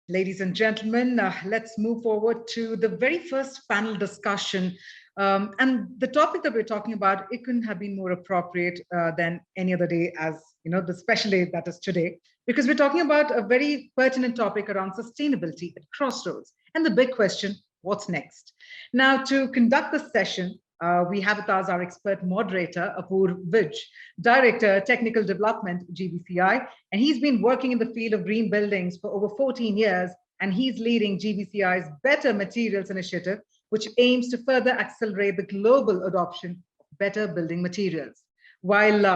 Ladies and gentlemen, let's move forward to the very first panel discussion. And the topic that we're talking about, it couldn't have been more appropriate than any other day, as you know, the special day that is today, because we're talking about a very pertinent topic around sustainability at Crossroads. And the big question, what's next? Now, to conduct this session, we have with us our expert moderator, Apoorv, Director, Technical Development, GBCI, and he's been working in the field of green buildings for over 14 years, and he's leading GBCI's Better Materials Initiative, which aims to further accelerate the global adoption of better building materials. While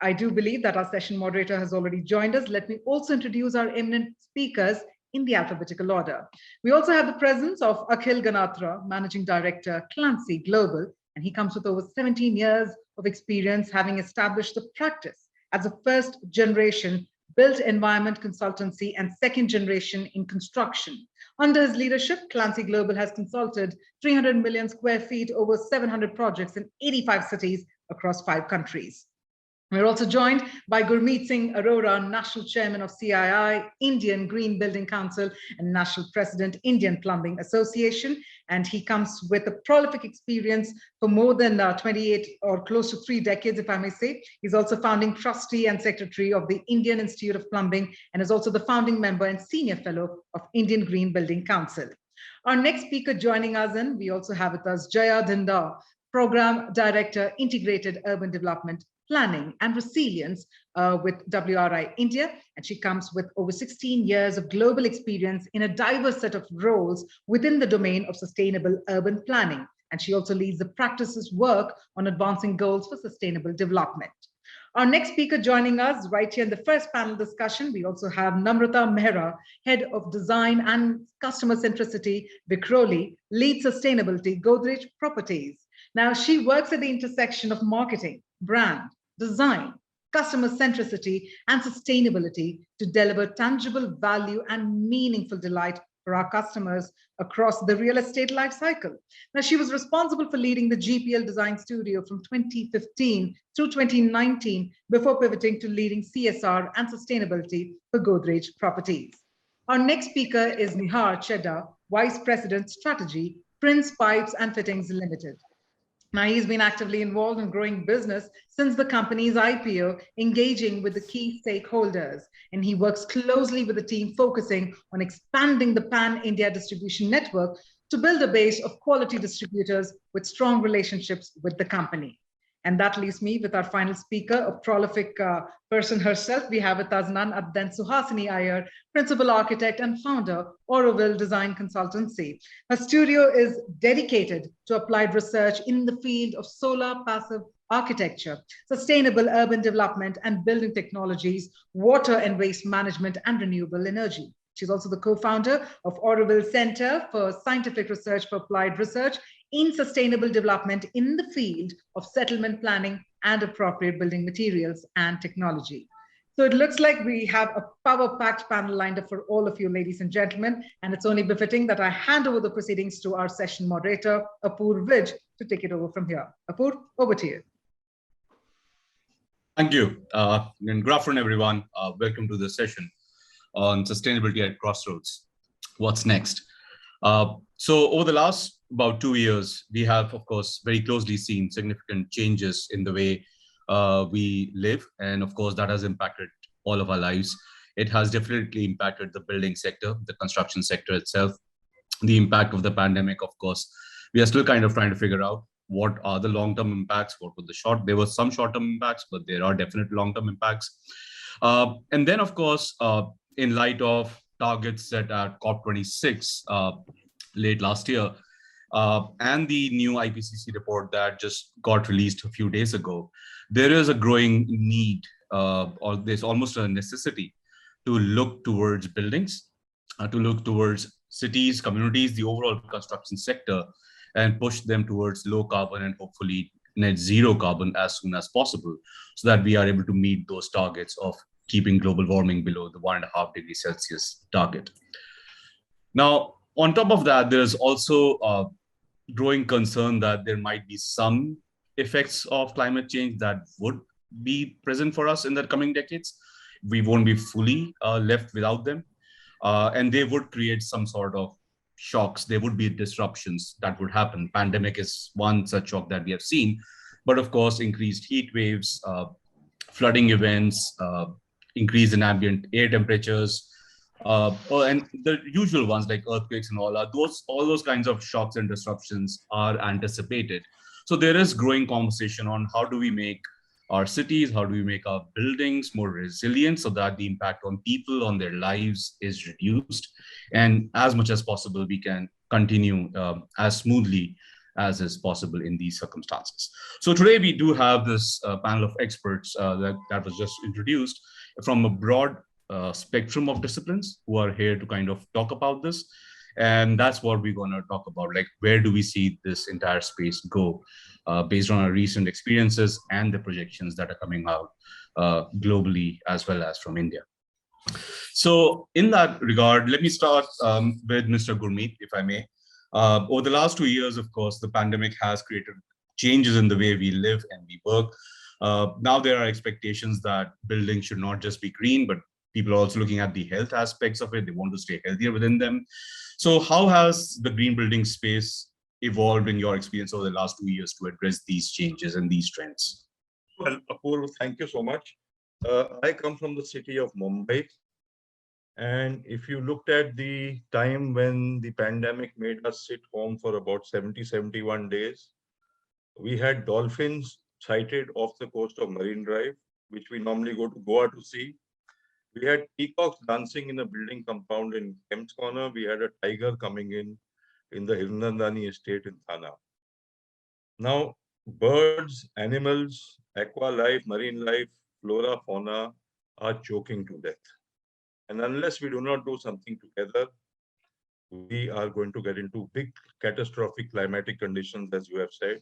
I do believe that our session moderator has already joined us, let me also introduce our eminent speakers in the alphabetical order. We also have the presence of Akhil Ganatra, Managing Director, Clancy Global, and he comes with over 17 years of experience, having established the practice as a first generation built environment consultancy and second generation in construction. Under his leadership, Clancy Global has consulted 300 million square feet, over 700 projects in 85 cities across 5 countries. We're also joined by Gurmit Singh Arora, National Chairman of CII, Indian Green Building Council, and National President, Indian Plumbing Association. And he comes with a prolific experience for more than 28 or close to 3 decades, if I may say. He's also founding trustee and secretary of the Indian Institute of Plumbing, and is also the founding member and senior fellow of Indian Green Building Council. Our next speaker joining us in, we also have with us Jaya, Dhindaw, Program Director, Integrated Urban Development, Planning and Resilience with WRI India, and she comes with over 16 years of global experience in a diverse set of roles within the domain of sustainable urban planning. And she also leads the practices work on advancing goals for sustainable development. Our next speaker joining us right here in the first panel discussion, we also have Namrata, Mehra, Head of Design and Customer Centricity, Vikhroli, Lead Sustainability, Godrej Properties. Now, she works at the intersection of marketing, brand, design, customer centricity, and sustainability to deliver tangible value and meaningful delight for our customers across the real estate life cycle. Now, she was responsible for leading the GPL Design Studio from 2015 through 2019 before pivoting to leading CSR and sustainability for Godrej Properties. Our next speaker is Nihar, Chheda, Vice President Strategy, Prince Pipes and Fittings Limited. Now, he's been actively involved in growing business since the company's IPO, engaging with the key stakeholders. And he works closely with the team, focusing on expanding the pan-India distribution network to build a base of quality distributors with strong relationships with the company. And that leaves me with our final speaker, a prolific person herself. We have with us none other than Suhasini Iyer, Principal Architect and Founder, Aurora Design Consultancy. Her studio is dedicated to applied research in the field of solar passive architecture, sustainable urban development and building technologies, water and waste management, and renewable energy. She's also the co-founder of Aurora Center for Scientific Research for Applied Research in Sustainable Development in the field of settlement planning and appropriate building materials and technology. So it looks like we have a power-packed panel lined up for all of you, ladies and gentlemen, and it's only befitting that I hand over the proceedings to our session moderator, Apoorv, to take it over from here. Apoorv, over to you. Thank you. And good afternoon, everyone. Welcome to the session on sustainability at Crossroads. What's next? So over the last about 2 years, we have, of course, very closely seen significant changes in the way we live. And of course, that has impacted all of our lives. It has definitely impacted the building sector, the construction sector itself. The impact of the pandemic, of course, we are still kind of trying to figure out what are the long-term impacts, what were there were some short-term impacts, but there are definite long-term impacts. And then, of course, in light of targets set at COP26 late last year, and the new IPCC report that just got released a few days ago, there is a growing need, or there's almost a necessity to look towards buildings, to look towards cities, communities, the overall construction sector, and push them towards low carbon and hopefully net zero carbon as soon as possible, so that we are able to meet those targets of keeping global warming below the 1.5 degrees Celsius target. Now, on top of that, there's also a growing concern that there might be some effects of climate change that would be present for us in the coming decades. We won't be fully left without them. and they would create some sort of shocks. There would be disruptions that would happen. Pandemic is one such shock that we have seen, but of course, increased heat waves, flooding events, increase in ambient air temperatures, and the usual ones like earthquakes and all those kinds of shocks and disruptions are anticipated. So there is growing conversation on how do we make our cities, how do we make our buildings more resilient so that the impact on people, on their lives is reduced, and as much as possible we can continue as smoothly as is possible in these circumstances. So today we do have this panel of experts that was just introduced from a broad spectrum of disciplines who are here to kind of talk about this. And that's what we're going to talk about. Like, where do we see this entire space go based on our recent experiences and the projections that are coming out globally as well as from India. So in that regard, let me start with Mr. Gurmit, if I may. Over the last 2 years, of course, the pandemic has created changes in the way we live and we work. Now there are expectations that buildings should not just be green, but people are also looking at the health aspects of it. They want to stay healthier within them. So how has the green building space evolved in your experience over the last 2 years to address these changes and these trends? Well, Apoorv, thank you so much. I come from the city of Mumbai. And if you looked at the time when the pandemic made us sit home for about 70, 71 days, we had dolphins sighted off the coast of Marine Drive, which we normally go to Goa to see. We had peacocks dancing in a building compound in Kemp's Corner. We had a tiger coming in the Hirnandani estate in Thana. Now, birds, animals, aqua life, marine life, flora, fauna are choking to death. And unless we do not do something together, we are going to get into big catastrophic climatic conditions, as you have said.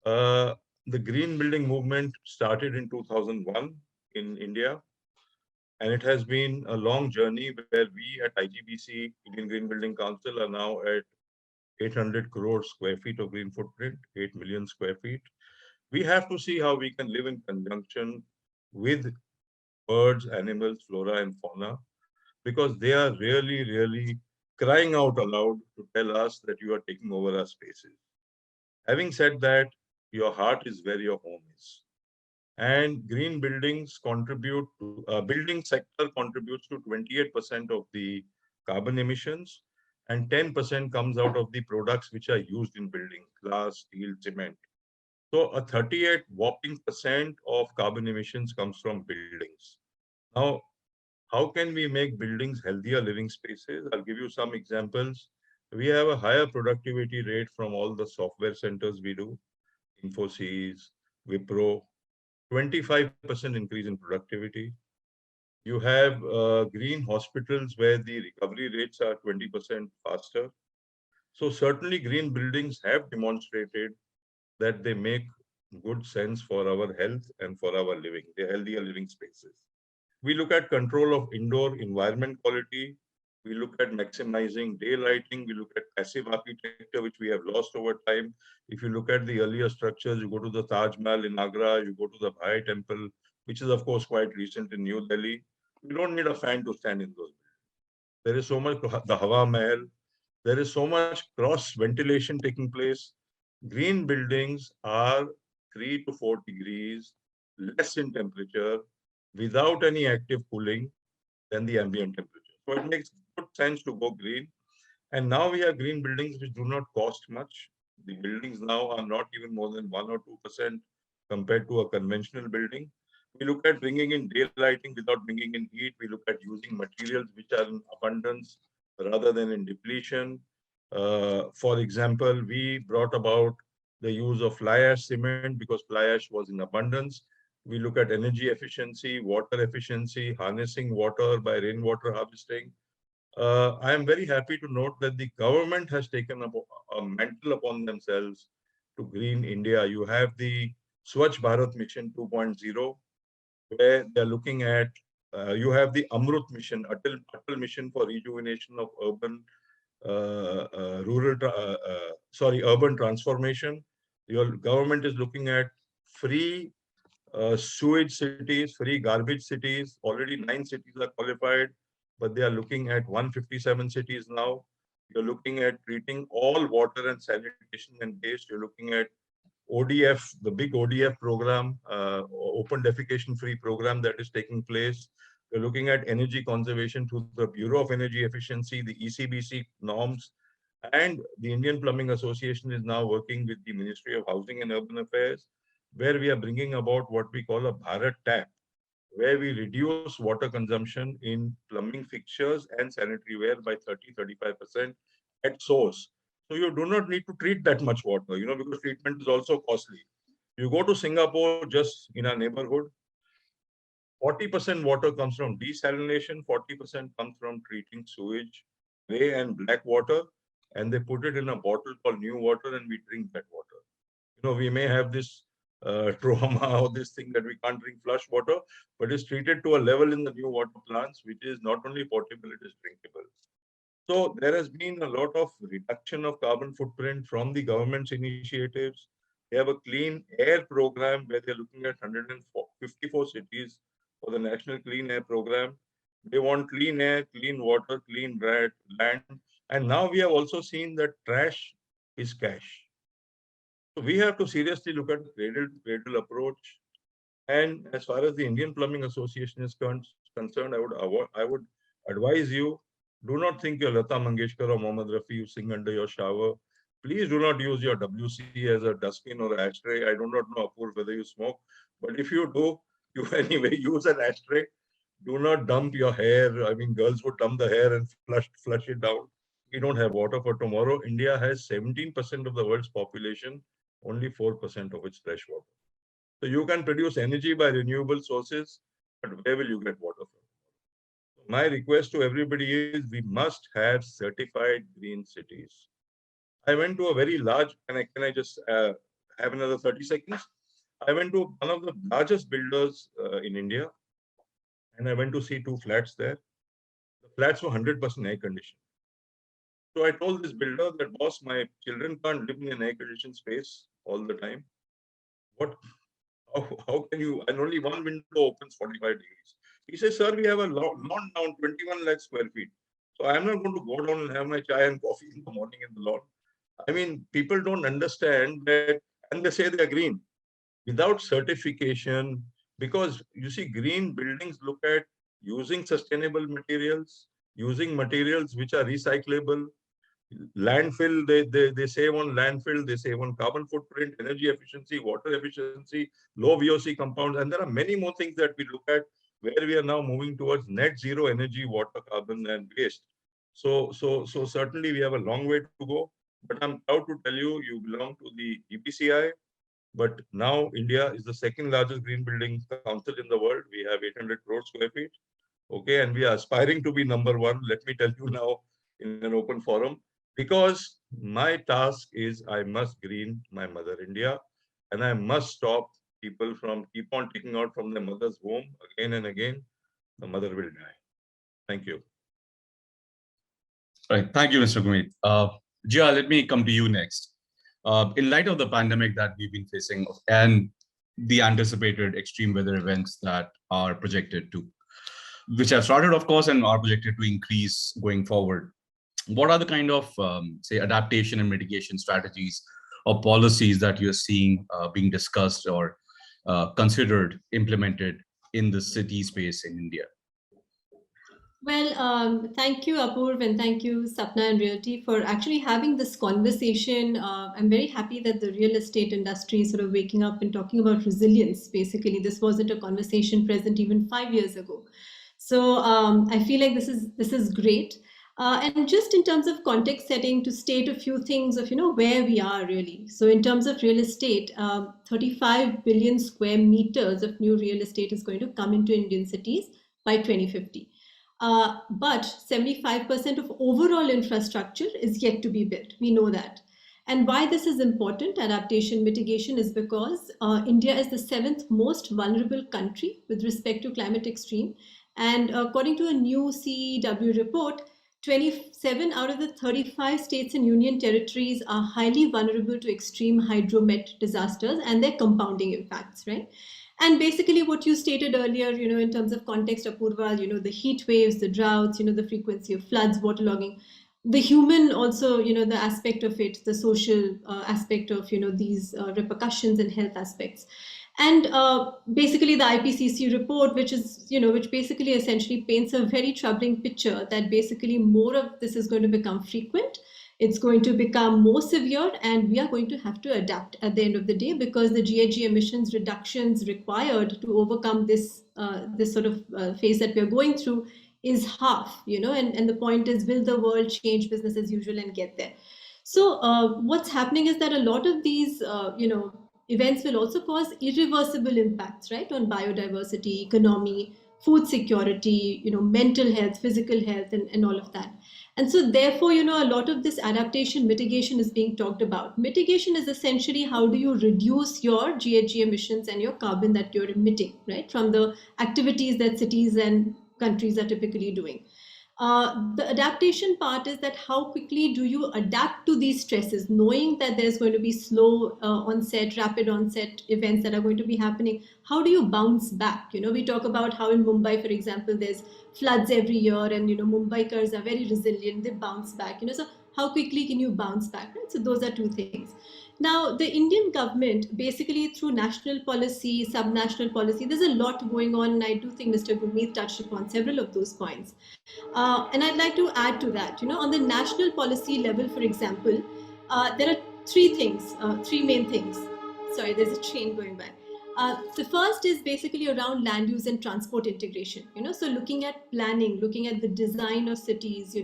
The green building movement started in 2001 in India. And it has been a long journey where we at IGBC, Indian Green Building Council, are now at 800 crore square feet of green footprint, 8 million square feet. We have to see how we can live in conjunction with birds, animals, flora, and fauna, because they are really, really crying out aloud to tell us that you are taking over our spaces. Having said that, your heart is where your home is. And green buildings contribute to, building sector contributes to 28% of the carbon emissions, and 10% comes out of the products which are used in building, glass, steel, cement. So a 38 whopping percent of carbon emissions comes from buildings. Now, how can we make buildings healthier living spaces? I'll give you some examples. We have a higher productivity rate from all the software centers we do, Infosys, Wipro, 25% increase in productivity. You have green hospitals where the recovery rates are 20% faster. So certainly green buildings have demonstrated that they make good sense for our health and for our living, the healthier living spaces. We look at control of indoor environment quality. We look at maximizing daylighting. We look at passive architecture, which we have lost over time. If you look at the earlier structures, you go to the Taj Mahal in Agra, you go to the Bhai Temple, which is, of course, quite recent in New Delhi. We don't need a fan to stand in those. There is so much, the Hawa Mahal, there is so much cross ventilation taking place. Green buildings are 3 to 4 degrees less in temperature without any active cooling than the ambient temperature. So it makes good sense to go green. And now we have green buildings which do not cost much. The buildings now are not even more than 1 or 2% compared to a conventional building. We look at bringing in daylighting without bringing in heat. We look at using materials which are in abundance rather than in depletion. For example, we brought about the use of fly ash cement because fly ash was in abundance. We look at energy efficiency, water efficiency, harnessing water by rainwater harvesting. I am very happy to note that the government has taken up a mantle upon themselves to green India. You have the Swachh Bharat Mission 2.0, where they're looking at, you have the Amrut Mission, Atal Mission for rejuvenation of urban, urban transformation. Your government is looking at free sewage cities, free garbage cities. Already 9 cities are qualified. but they are looking at 157 cities now. You're looking at treating all water and sanitation and waste. You're looking at ODF, the big ODF program, open defecation free program that is taking place. We're looking at energy conservation through the Bureau of Energy Efficiency, the ECBC norms, and the Indian Plumbing Association is now working with the Ministry of Housing and Urban Affairs, where we are bringing about what we call a Bharat tap, where we reduce water consumption in plumbing fixtures and sanitary ware by 30-35% at source. So you do not need to treat that much water, because treatment is also costly. You go to Singapore, just in our neighborhood, 40% water comes from desalination, 40% comes from treating sewage, gray and black water, and they put it in a bottle called new water and we drink that water. We may have this trauma or this thing that we can't drink flush water, but it's treated to a level in the new water plants, which is not only potable, it is drinkable. So there has been a lot of reduction of carbon footprint from the government's initiatives. They have a clean air program where they're looking at 154 cities for the National Clean Air Program. They want clean air, clean water, clean land. And now we have also seen that trash is cash. So we have to seriously look at the cradle approach. And as far as the Indian Plumbing Association is concerned, I would advise you, do not think you're Lata Mangeshkar or Mohammad Rafi, you sing under your shower. Please do not use your WC as a dustbin or ashtray. I do not know, Apoorv, whether you smoke, but if you do, you anyway use an ashtray. Do not dump your hair. I mean, girls would dump the hair and flush it down. We don't have water for tomorrow. India has 17% of the world's population, only 4% of its fresh water. So you can produce energy by renewable sources, but where will you get water from? My request to everybody is we must have certified green cities. I went to a very large, can I just have another 30 seconds? I went to one of the largest builders in India, and I went to see 2 flats there. The flats were 100% air conditioned. So I told this builder that, boss, my children can't live in an air conditioned space all the time. How can you, and only one window opens 45 degrees. He says, sir, we have a lawn down 21 lakh square feet. So I'm not going to go down and have my chai and coffee in the morning in the lawn. I mean, people don't understand that, and they say they're green. Without certification, because you see, green buildings look at using sustainable materials, using materials which are recyclable. Landfill, they save on landfill, they save on carbon footprint, energy efficiency, water efficiency, low VOC compounds, and there are many more things that we look at where we are now moving towards net zero energy, water, carbon, and waste. So certainly we have a long way to go, but I'm proud to tell you, you belong to the GBCI, but now India is the second largest green building council in the world. We have 800 crore square feet. Okay, and we are aspiring to be number 1. Let me tell you now in an open forum, because my task is I must green my mother India, and I must stop people from keep on taking out from their mother's womb again and again. The mother will die. Thank you. Right. Thank you, Mr. Gurmit. Jaya, let me come to you next. In light of the pandemic that we've been facing and the anticipated extreme weather events that are projected to, which have started, of course, and are projected to increase going forward, what are the kind of, say, adaptation and mitigation strategies or policies that you're seeing being discussed or considered implemented in the city space in India? Well, thank you, Apoorv, and thank you, Sapna and Realty, for actually having this conversation. I'm very happy that the real estate industry is sort of waking up and talking about resilience. Basically, this wasn't a conversation present even 5 years ago. So I feel like this is great. And just in terms of context setting, to state a few things of where we are really. So in terms of real estate, 35 billion square meters of new real estate is going to come into Indian cities by 2050. But 75% of overall infrastructure is yet to be built. We know that. And why this is important, adaptation mitigation, is because India is the 7th most vulnerable country with respect to climate extreme. And according to a new CEW report, 27 out of the 35 states and union territories are highly vulnerable to extreme hydromet disasters and their compounding impacts, right? And basically what you stated earlier, in terms of context, Apoorv, the heat waves, the droughts, the frequency of floods, waterlogging, the human also, the aspect of it, the social aspect of, these repercussions and health aspects. And basically the IPCC report, which is, which basically essentially paints a very troubling picture that basically more of this is going to become frequent. It's going to become more severe, and we are going to have to adapt at the end of the day, because the GHG emissions reductions required to overcome this this sort of phase that we're going through is half, and the point is, will the world change business as usual and get there? So what's happening is that a lot of these, events will also cause irreversible impacts, right, on biodiversity, economy, food security, mental health, physical health, and all of that. And so therefore, a lot of this adaptation mitigation is being talked about. Mitigation is essentially how do you reduce your GHG emissions and your carbon that you're emitting, right, from the activities that cities and countries are typically doing. The adaptation part is that how quickly do you adapt to these stresses, knowing that there's going to be slow onset, rapid onset events that are going to be happening. How do you bounce back? We talk about how in Mumbai, for example, there's floods every year, and Mumbaikars are very resilient, they bounce back. So how quickly can you bounce back, right? So those are two things. Now, the Indian government, basically through national policy, sub-national policy, there's a lot going on, and I do think Mr. Gurmit touched upon several of those points. And I'd like to add to that, on the national policy level, for example, there are three main things. Sorry, there's a train going by. The first is basically around land use and transport integration, so looking at planning, looking at the design of cities,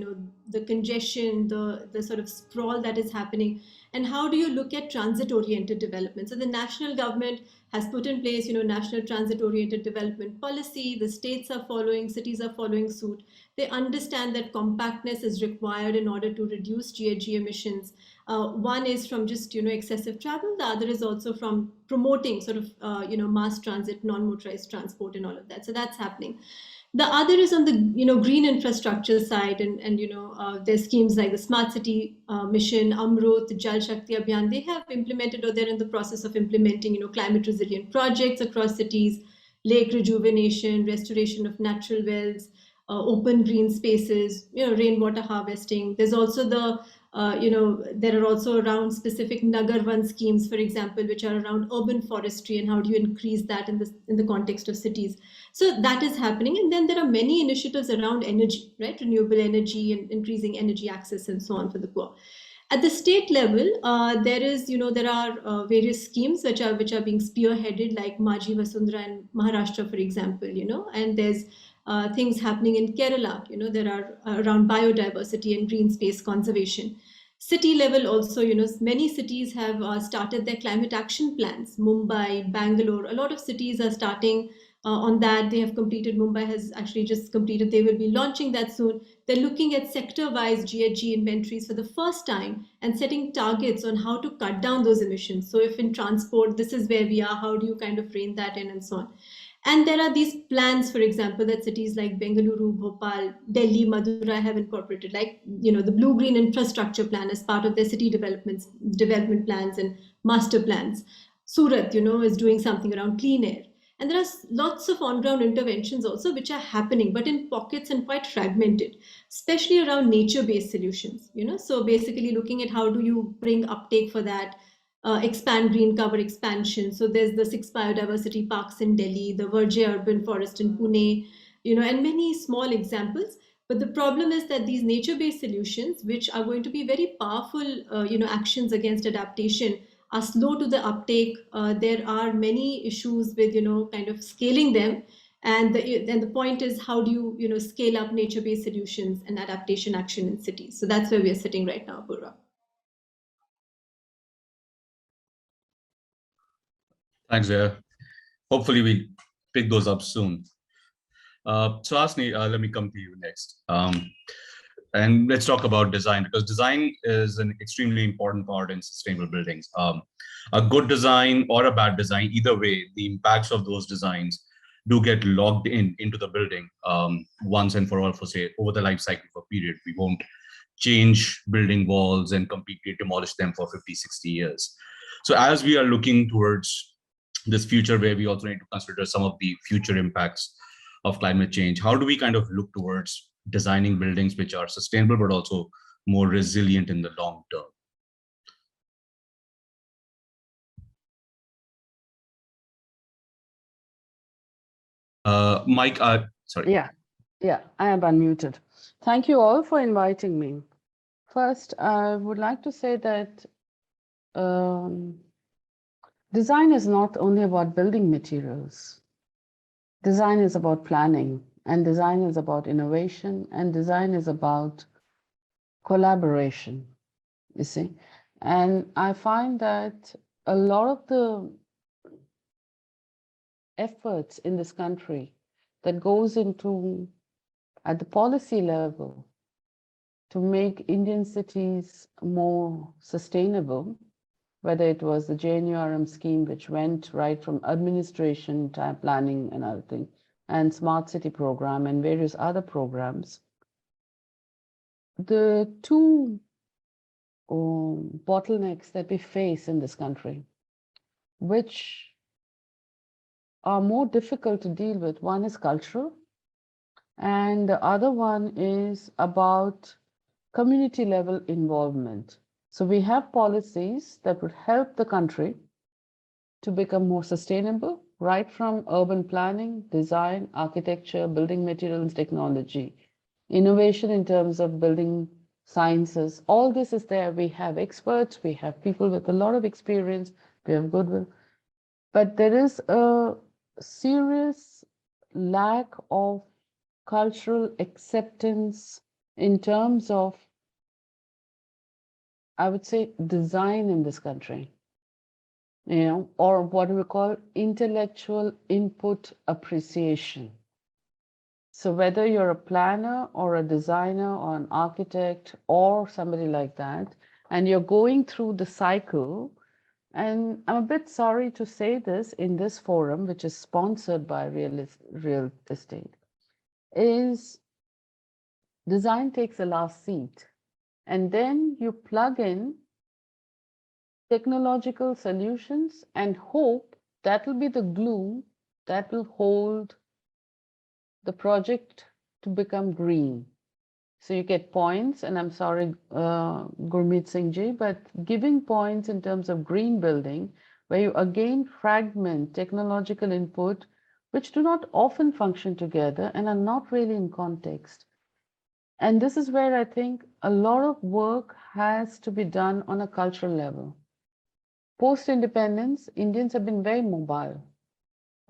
the congestion, the sort of sprawl that is happening, and how do you look at transit-oriented development. So the national government has put in place, national transit-oriented development policy. The states are following, cities are following suit. They understand that compactness is required in order to reduce GHG emissions. One is from just, excessive travel. The other is also from promoting sort of, mass transit, non-motorized transport and all of that. So that's happening. The other is on the, green infrastructure side, and there's schemes like the Smart City Mission, Amrut, Jal Shakti Abhiyan. They have implemented, or they're in the process of implementing, climate resilient projects across cities, lake rejuvenation, restoration of natural wells, open green spaces, rainwater harvesting. There's also the there are also around specific Nagar Van schemes, for example, which are around urban forestry and how do you increase that in the context of cities. So that is happening. And then there are many initiatives around energy, right? Renewable energy and increasing energy access and so on for the poor. At the state level, there are various schemes which are being spearheaded, like Maji Vasundhara in Maharashtra, for example, and there's things happening in Kerala. There are around biodiversity and green space conservation. City level also, many cities have started their climate action plans. Mumbai, Bangalore, a lot of cities are starting on that. They have completed. Mumbai has actually just completed. They will be launching that soon. They're looking at sector-wise GHG inventories for the first time and setting targets on how to cut down those emissions. So if in transport, this is where we are, how do you kind of rein that in and so on. And there are these plans, for example, that cities like Bengaluru, Bhopal, Delhi, Madurai have incorporated, like, the blue-green infrastructure plan as part of their city development plans and master plans. Surat, is doing something around clean air. And there are lots of on-ground interventions also which are happening, but in pockets and quite fragmented, especially around nature-based solutions. So basically looking at how do you bring uptake for that, expand green cover expansion. So there's the 6 biodiversity parks in Delhi, the Virgin Urban Forest in Pune, and many small examples. But the problem is that these nature-based solutions, which are going to be very powerful, actions against adaptation, are slow to the uptake. There are many issues with, kind of scaling them. And the point is, how do you, scale up nature-based solutions and adaptation action in cities? So that's where we are sitting right now, Apoorv. Thanks, Jaya. Hopefully we pick those up soon. Suhasini, let me come to you next. And let's talk about design, because design is an extremely important part in sustainable buildings. A good design or a bad design, either way, the impacts of those designs do get logged into the building once and for all, for say, over the life cycle of a period. We won't change building walls and completely demolish them for 50, 60 years. So as we are looking towards this future where we also need to consider some of the future impacts of climate change. How do we kind of look towards designing buildings which are sustainable, but also more resilient in the long term? Mike, sorry. Yeah, I am unmuted. Thank you all for inviting me. First, I would like to say that design is not only about building materials. Design is about planning, and design is about innovation, and design is about collaboration, you see. And I find that a lot of the efforts in this country that goes into at the policy level to make Indian cities more sustainable, whether it was the JNURM scheme, which went right from administration, time planning and other things, and smart city program and various other programs. The two bottlenecks that we face in this country, which are more difficult to deal with, one is cultural, and the other one is about community level involvement. So we have policies that would help the country to become more sustainable, right from urban planning, design, architecture, building materials, technology, innovation in terms of building sciences. All this is there. We have experts, we have people with a lot of experience, we have goodwill. But there is a serious lack of cultural acceptance in terms of, I would say, design in this country, you know, or what we call intellectual input appreciation. So whether you're a planner or a designer or an architect or somebody like that, and you're going through the cycle, and I'm a bit sorry to say this in this forum, which is sponsored by Real Estate, is design takes a last seat. And then you plug in technological solutions and hope that will be the glue that will hold the project to become green. So you get points, and I'm sorry, Gurmit Singh ji, but giving points in terms of green building, where you again fragment technological input, which do not often function together and are not really in context. And this is where I think a lot of work has to be done on a cultural level. Post-independence, Indians have been very mobile,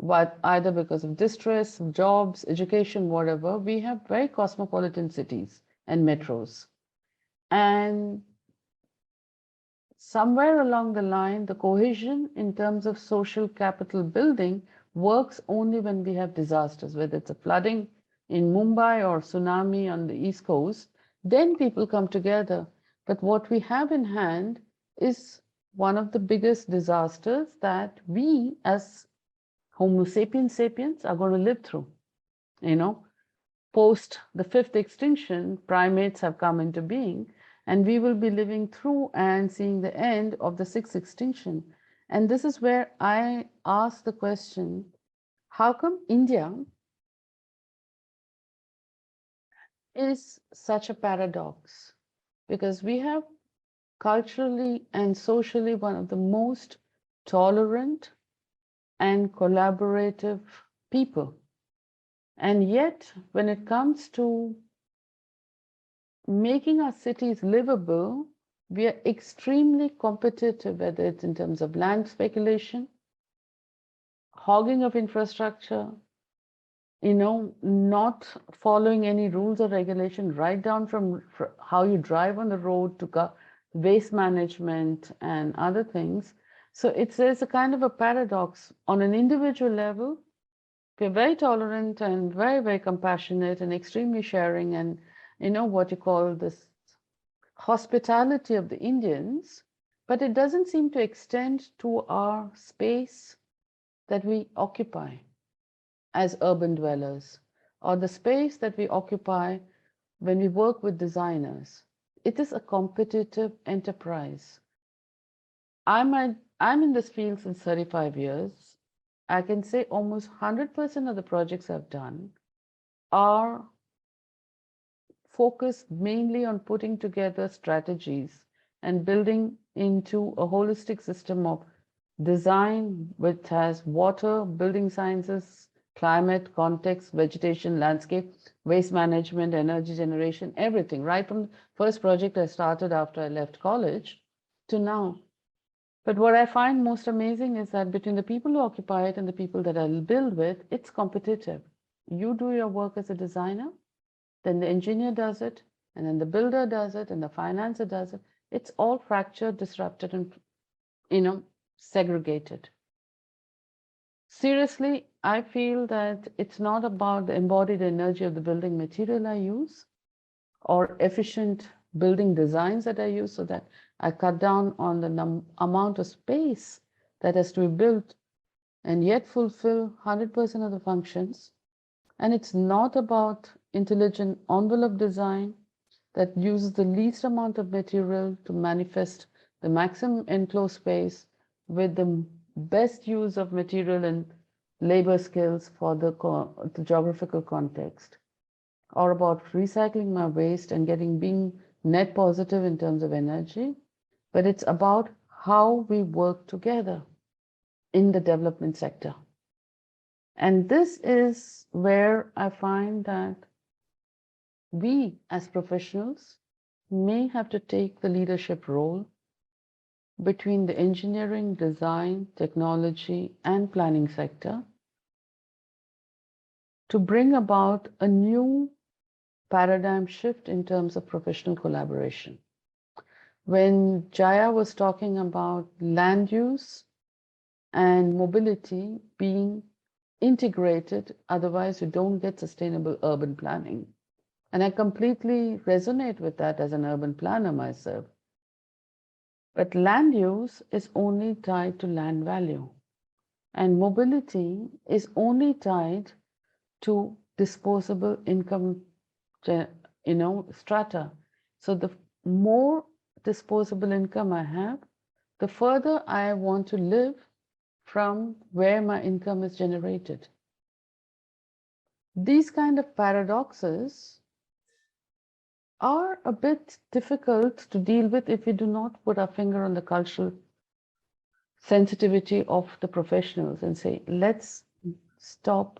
but either because of distress, jobs, education, whatever, we have very cosmopolitan cities and metros. And somewhere along the line, the cohesion in terms of social capital building works only when we have disasters, whether it's a flooding in Mumbai or tsunami on the East Coast, then people come together. But what we have in hand is one of the biggest disasters that we as Homo sapiens sapiens are going to live through. You know, post the fifth extinction, primates have come into being, and we will be living through and seeing the end of the sixth extinction. And this is where I ask the question, how come India is such a paradox? Because we have culturally and socially one of the most tolerant and collaborative people. And yet, when it comes to making our cities livable, we are extremely competitive, whether it's in terms of land speculation, hogging of infrastructure, you know, not following any rules or regulation, right down from how you drive on the road to waste management and other things. So there's a kind of a paradox. On an individual level, we're very tolerant and very, very compassionate and extremely sharing, and you know what you call this hospitality of the Indians, but it doesn't seem to extend to our space that we occupy as urban dwellers, or the space that we occupy when we work with designers. It is a competitive enterprise. I'm in this field since 35 years. I can say almost 100% of the projects I've done are focused mainly on putting together strategies and building into a holistic system of design which has water, building sciences, climate, context, vegetation, landscape, waste management, energy generation, everything, right from the first project I started after I left college to now. But what I find most amazing is that between the people who occupy it and the people that I'll build with, it's competitive. You do your work as a designer, then the engineer does it, and then the builder does it, and the financer does it. It's all fractured, disrupted, and segregated. Seriously, I feel that it's not about the embodied energy of the building material I use or efficient building designs that I use so that I cut down on the amount of space that has to be built and yet fulfill 100% of the functions. And it's not about intelligent envelope design that uses the least amount of material to manifest the maximum enclosed space with the best use of material and labor skills for the geographical context, or about recycling my waste and being net positive in terms of energy, but it's about how we work together in the development sector. And this is where I find that we as professionals may have to take the leadership role between the engineering, design, technology, and planning sector to bring about a new paradigm shift in terms of professional collaboration. When Jaya was talking about land use and mobility being integrated, otherwise you don't get sustainable urban planning. And I completely resonate with that as an urban planner myself. But land use is only tied to land value, and mobility is only tied to disposable income, strata. So the more disposable income I have, the further I want to live from where my income is generated. These kind of paradoxes are a bit difficult to deal with if we do not put our finger on the cultural sensitivity of the professionals and say, let's stop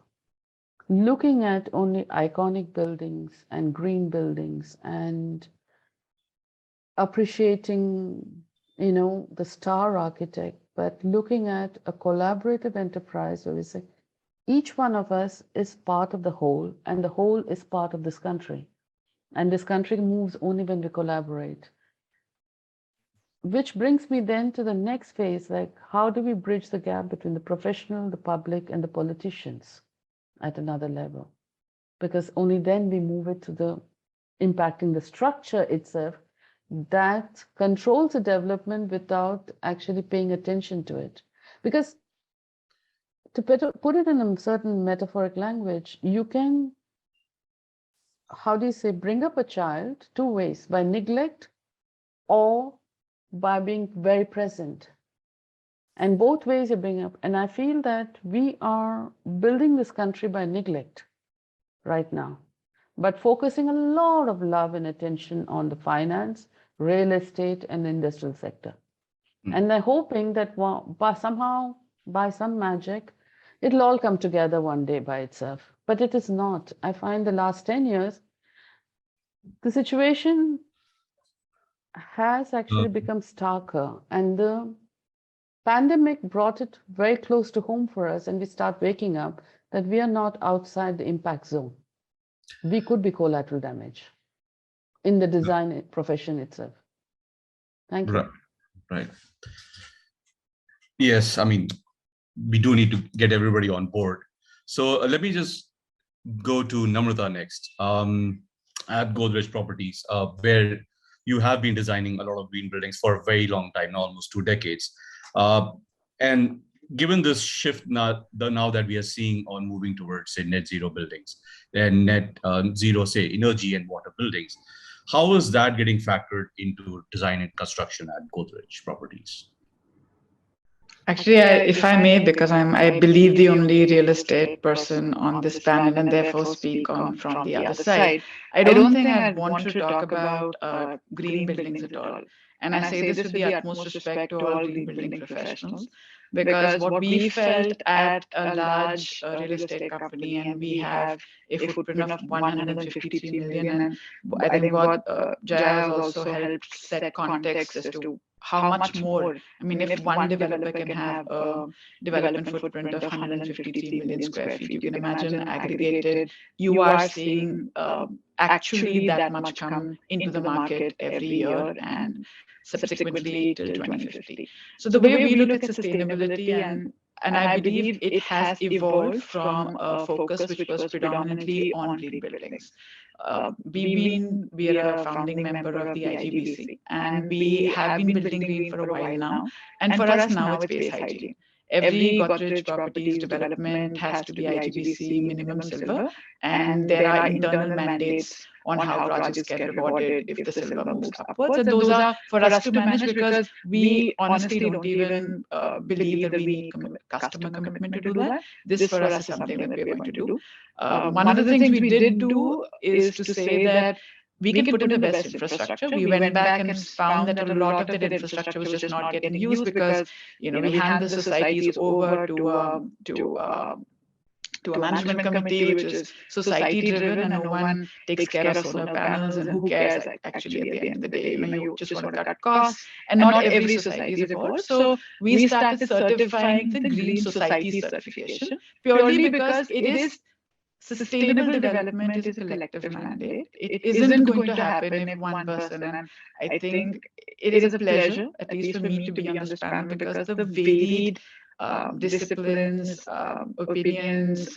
looking at only iconic buildings and green buildings and appreciating, the star architect, but looking at a collaborative enterprise where we say, each one of us is part of the whole, and the whole is part of this country. And this country moves only when we collaborate. Which brings me then to the next phase, like how do we bridge the gap between the professional, the public, and the politicians at another level? Because only then we move it to the impacting the structure itself that controls the development without actually paying attention to it. Because to put it in a certain metaphoric language, you can, bring up a child two ways, by neglect or by being very present. And both ways you bring up. And I feel that we are building this country by neglect right now, but focusing a lot of love and attention on the finance, real estate, and the industrial sector. And they're hoping that somehow, by some magic, it'll all come together one day by itself. But it is not. I find the last 10 years, the situation has actually become starker, and the pandemic brought it very close to home for us, and we start waking up that we are not outside the impact zone. We could be collateral damage in the design profession itself. Thank you. Right. Yes, I mean, we do need to get everybody on board. So let me just go to Namrata next. At Godrej Properties, where you have been designing a lot of green buildings for a very long time, now almost 2 decades. And given this shift now that we are seeing on moving towards, say, net zero buildings and net zero, say, energy and water buildings, how is that getting factored into design and construction at Godrej Properties? Actually, if I may, because I believe the only real estate person on this panel and therefore speak on from the other side, I don't think I want to talk about green buildings at all. And I say this with the utmost respect to all green building professionals, because what we felt at a large real estate company, and we have a footprint of 153 million, and I think what Jaya has also helped set context as to how much more. I mean, if one developer can have a development footprint of 153 million square feet, you can imagine aggregated, you are seeing actually that much come into the market every year and subsequently till 2050. So the way we look at sustainability, and I believe it has evolved from a focus which was predominantly on green buildings. We are a founding member of the IGBC, and we have been building green for a while now. And for us now, it's base hygiene. Every Godrej properties development has to be IGBC minimum silver, and there are internal mandates on how projects get rewarded if the silver moves upwards. And those are for us to manage, because we honestly don't even believe that we need customer commitment to do that. This for us is something that we're going to do. One of the things we did do is to say that we can put in the best infrastructure. We went back and found that a lot of that infrastructure was just not getting used, because we hand the societies over to a management committee, which is society driven, and no one takes care of solar panels, and who cares actually at the end of the day. You just want to cut costs, and not every society is evolved. So we started certifying the Green Society certification purely because it is sustainable development is a collective mandate. It isn't going to happen if one person, and I think it is a pleasure, at least for me, to be on this panel, because the varied disciplines, opinions,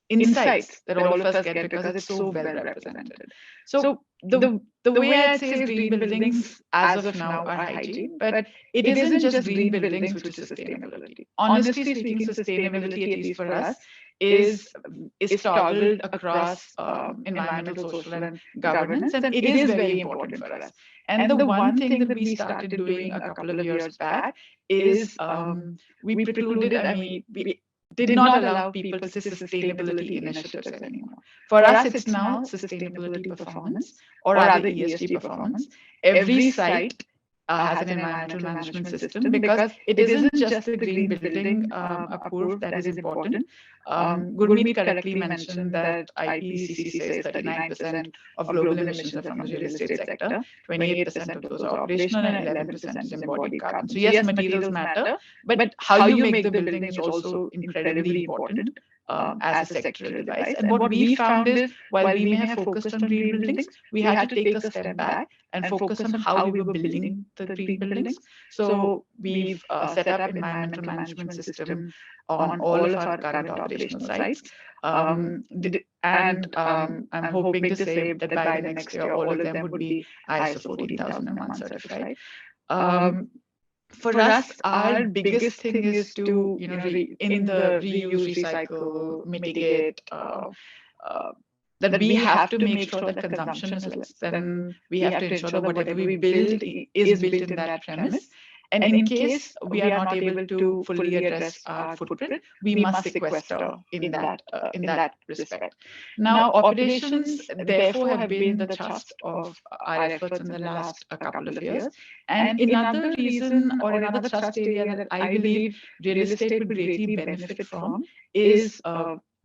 insights that all of us get, because it's so well represented. So the way I'd say is green buildings as of now are hygiene, but it isn't just green buildings which is sustainability. Honestly speaking, sustainability, at least for us, is toggled across environmental, social, and governance, and it is very important for us. And the one thing that we started doing a couple of years back is we did not allow people to say sustainability initiatives anymore. For us, it's now sustainability performance, or rather ESG performance. Every site has an environmental management system, because it isn't just the green building Apoorv that is important. Gurmit correctly mentioned that IPCC says 39% of global emissions are from the real estate sector, 28% of those are operational, and 11% is embodied carbon. So yes, materials matter, but how you make the building is also incredibly important as a sectoral device. And what we found is, while we may have focused on green buildings, we had to take a step back and focus on how we were building the green buildings. So we've set up environmental management system on all of our current operational sites. I'm hoping to say that by the next year, all of them would be ISO 14001 certified. For us, our biggest thing is to, in the reuse, recycle, mitigate, that we have to make sure that consumption is less. Then we have to ensure that whatever we build is built in that premise. And in case we are not able to fully address our footprint, we must sequester in that respect. Now, operations therefore have been the thrust of our efforts in the last couple of years. And another reason, or another thrust area that I believe real estate would greatly benefit from is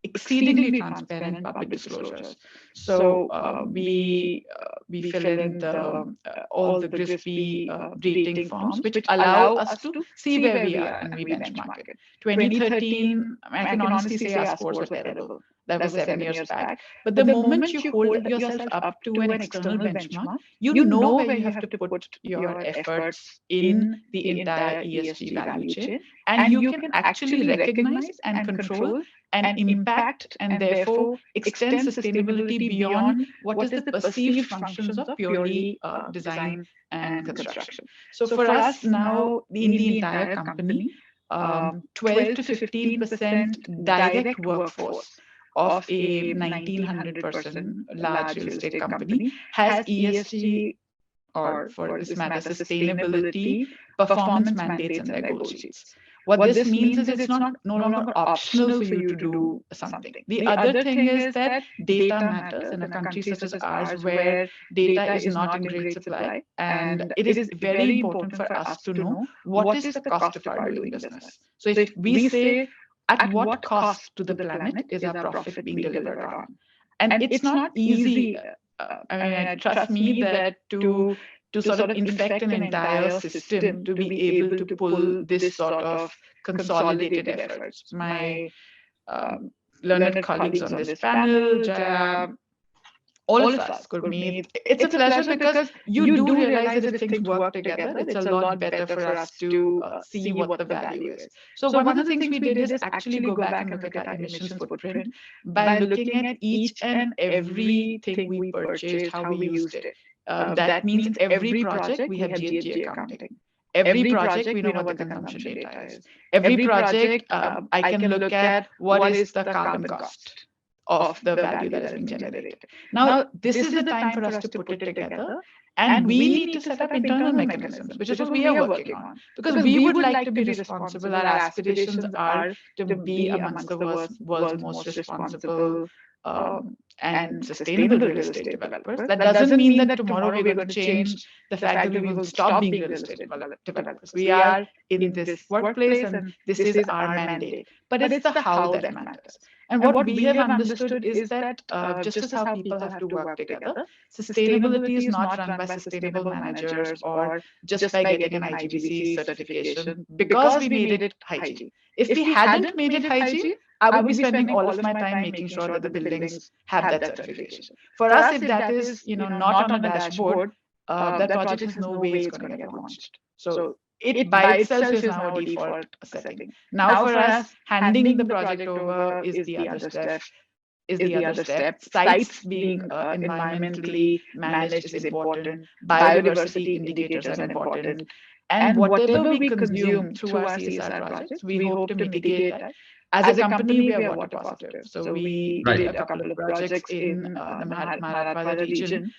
exceedingly transparent public disclosures. So we fill in all the GRISP rating forms, which allow us to see where we are, and we benchmark it. 2013, I can honestly say our scores were terrible. That was 7 years back. But the moment you hold yourself up to an external benchmark, you know where you have to put your efforts in the entire ESG value chain, and you can actually recognize and control and impact, and therefore extend sustainability beyond what is the perceived functions of purely design and construction. So for us now, in the entire company, 12 to 15% direct workforce of a 1,900-person large real estate company has ESG, or for this matter, sustainability performance mandates in their goal sheets. What this means is it's not no longer optional for you to do something. The other thing is that data matters in a country such as ours, where data is not in great supply, and it is very important for us to know what is the cost of our doing business. So if we say, at what cost to the planet is our profit being delivered on? And it's not easy. Trust me that to sort of infect an entire system to be able to pull this sort of consolidated efforts. My learned colleagues on this panel, Jaya, all of us, Gurmit, it's a pleasure because you do realize that if things work together, it's a lot better for us to see what the value is. So one of the things we did is actually go back and look at our emissions footprint by looking at each and everything we purchased, how we used it. That means in every project, we have GHG accounting. Every project, we know what the consumption data is. Every project, I can look at what is the carbon cost of the value that is being generated. Now, this is the time for us to put it together, and we need to set up internal mechanisms, which is what we are working on, because we would like to be responsible. Our aspirations are to be amongst the world's most responsible and sustainable real estate developers. That doesn't mean that tomorrow we're going to change the fact that we will stop being real estate developers. We are in this workplace, and this is our mandate. But it's the how that matters. And what we have understood is that just as how people have to work together, sustainability is not run by sustainable managers or just by getting an IGBC certification because we made it hygiene. If we hadn't made it hygiene, I would be spending all of my time making sure that the buildings have that certification. For us, if that is not on a dashboard, that project has no way it's going to get launched. So it by itself is now a default setting. Now for us, handing the project over is the other step. Sites being environmentally managed is important. Biodiversity indicators are important. And whatever we consume through our CSR projects, we hope to mitigate that. As a company, we are water positive. So we did a couple of projects in the Mehra region,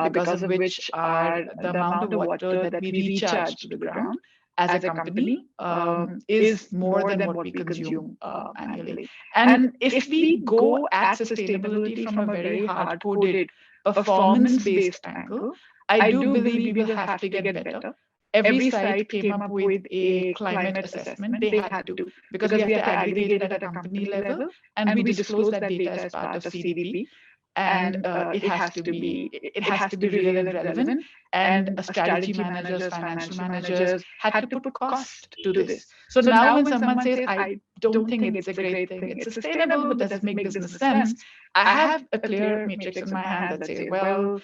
because of which are the amount of water that we recharge to the ground as a company is more than what we consume annually. And if we go at sustainability from a very hard-coded, performance-based angle, I do believe we will have to get better. Every site came up with a climate assessment. They had to, because we have to aggregate it at a company level, and we disclose that data as part of CDP. And it has to be real and relevant. And strategy managers, financial managers had to put cost to this. So now when someone says, I don't think it's a great thing, it's sustainable, but does it make business sense? I have a clear matrix in my hand that says, well,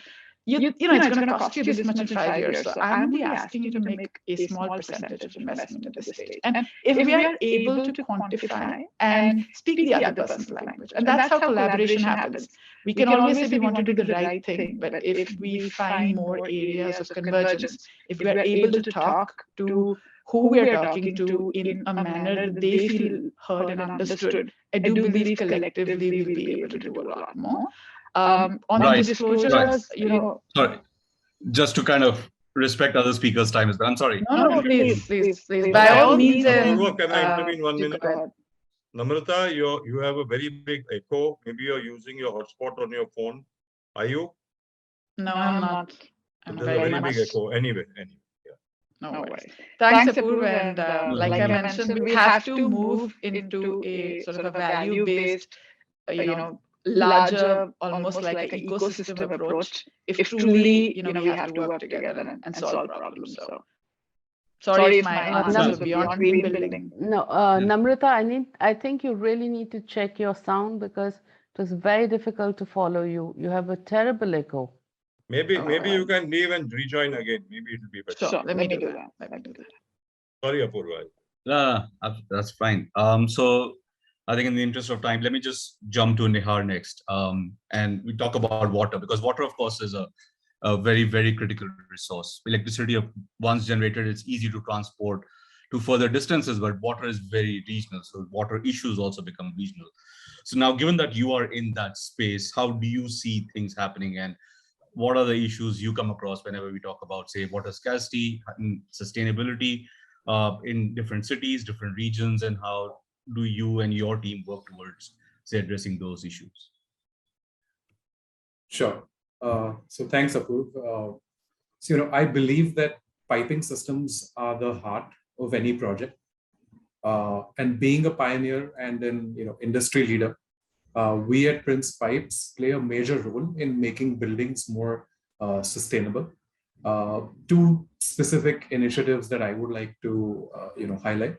it's going to cost you this much in 5 years. So I'm only asking you to make a small percentage of investment at this stage. And if we are able to quantify and speak the other person's language, and that's how collaboration happens. We can always say we want to do the right thing, but if we find more areas of convergence, if we are able to talk to who we are talking to in a manner that they feel heard and understood, I do believe collectively we'll be able to do a lot more. On the disclosures, Sorry, just to kind of respect other speakers' time as well. I'm sorry. No, please. By all means. Can I intervene 1 minute? Namrata, you have a very big echo. Maybe you're using your hotspot on your phone. Are you? No, I'm not. There's a very big echo. Anyway. Yeah. No worries. Thanks, Apoorv. And like I mentioned, we have to move into a sort of a value-based, larger, almost like an ecosystem approach. If truly, we have to work together and solve problems. So, sorry if my answer was beyond green building. No, Namrata, I think you really need to check your sound because it was very difficult to follow you. You have a terrible echo. Maybe you can leave and rejoin again. Maybe it will be better. Sure, let me do that. Sorry, Apoorv. No, that's fine. So I think in the interest of time, let me just jump to Nihar next. And we talk about water, because water, of course, is a very, very critical resource. Electricity, once generated, it's easy to transport to further distances, but water is very regional. So water issues also become regional. So now, given that you are in that space, how do you see things happening, and what are the issues you come across whenever we talk about, say, water scarcity and sustainability? in different cities, different regions, and how do you and your team work towards, say, addressing those issues? Sure. So thanks, Apoorv. So, I believe that piping systems are the heart of any project. And being a pioneer and an industry leader, we at Prince Pipes play a major role in making buildings more sustainable. Two specific initiatives that I would like to highlight.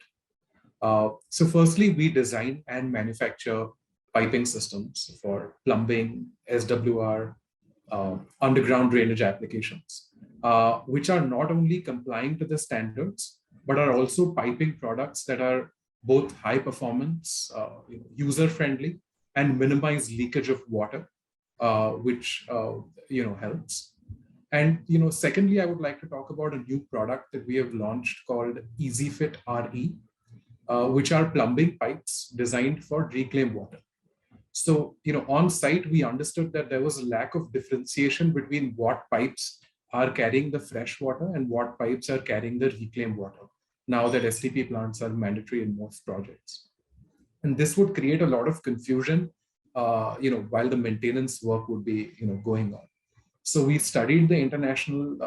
So firstly, we design and manufacture piping systems for plumbing, SWR, underground drainage applications, which are not only complying to the standards, but are also piping products that are both high performance, user-friendly, and minimize leakage of water, which helps. And secondly, I would like to talk about a new product that we have launched called EasyFit RE, which are plumbing pipes designed for reclaimed water. So, on site, we understood that there was a lack of differentiation between what pipes are carrying the fresh water and what pipes are carrying the reclaimed water, now that STP plants are mandatory in most projects. And this would create a lot of confusion, while the maintenance work would be, going on. So we studied the international,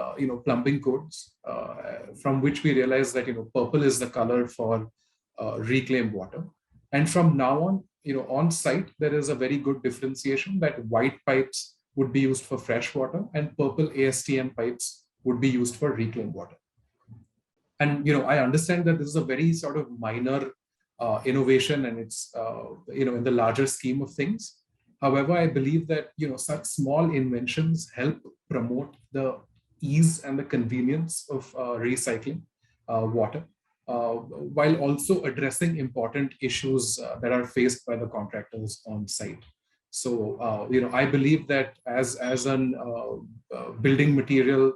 plumbing codes, from which we realized that, purple is the color for reclaimed water. And from now on site, there is a very good differentiation that white pipes would be used for fresh water and purple ASTM pipes would be used for reclaimed water. And, I understand that this is a very sort of minor innovation, and it's, in the larger scheme of things. However, I believe that, such small inventions help promote the ease and the convenience of recycling water, while also addressing important issues that are faced by the contractors on site. So, I believe that as an building material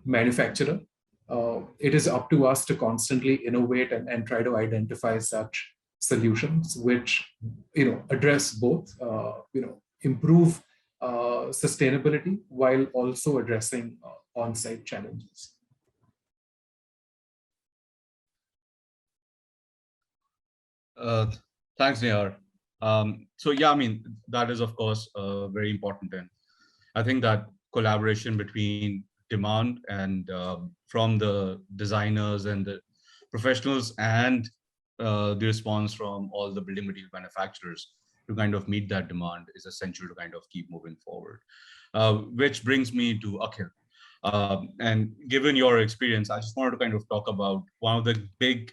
manufacturer, it is up to us to constantly innovate and try to identify such solutions which address both improve sustainability while also addressing on-site challenges. Thanks, Nihar. So yeah, I mean, that is of course very important, and I think that collaboration between demand and from the designers and the professionals and the response from all the building material manufacturers to kind of meet that demand is essential to kind of keep moving forward. Which brings me to Akhil. And given your experience, I just wanted to kind of talk about one of the big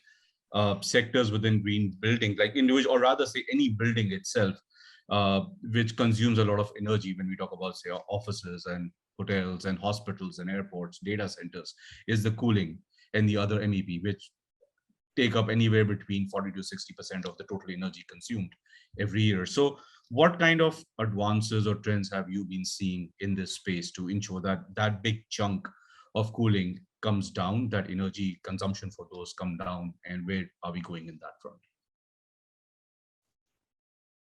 sectors within green building, like individual, or rather say any building itself, which consumes a lot of energy when we talk about, say, offices and hotels and hospitals and airports, data centers, is the cooling and the other MEP, which take up anywhere between 40 to 60% of the total energy consumed every year. So what kind of advances or trends have you been seeing in this space to ensure that that big chunk of cooling comes down, that energy consumption for those come down, and where are we going in that front?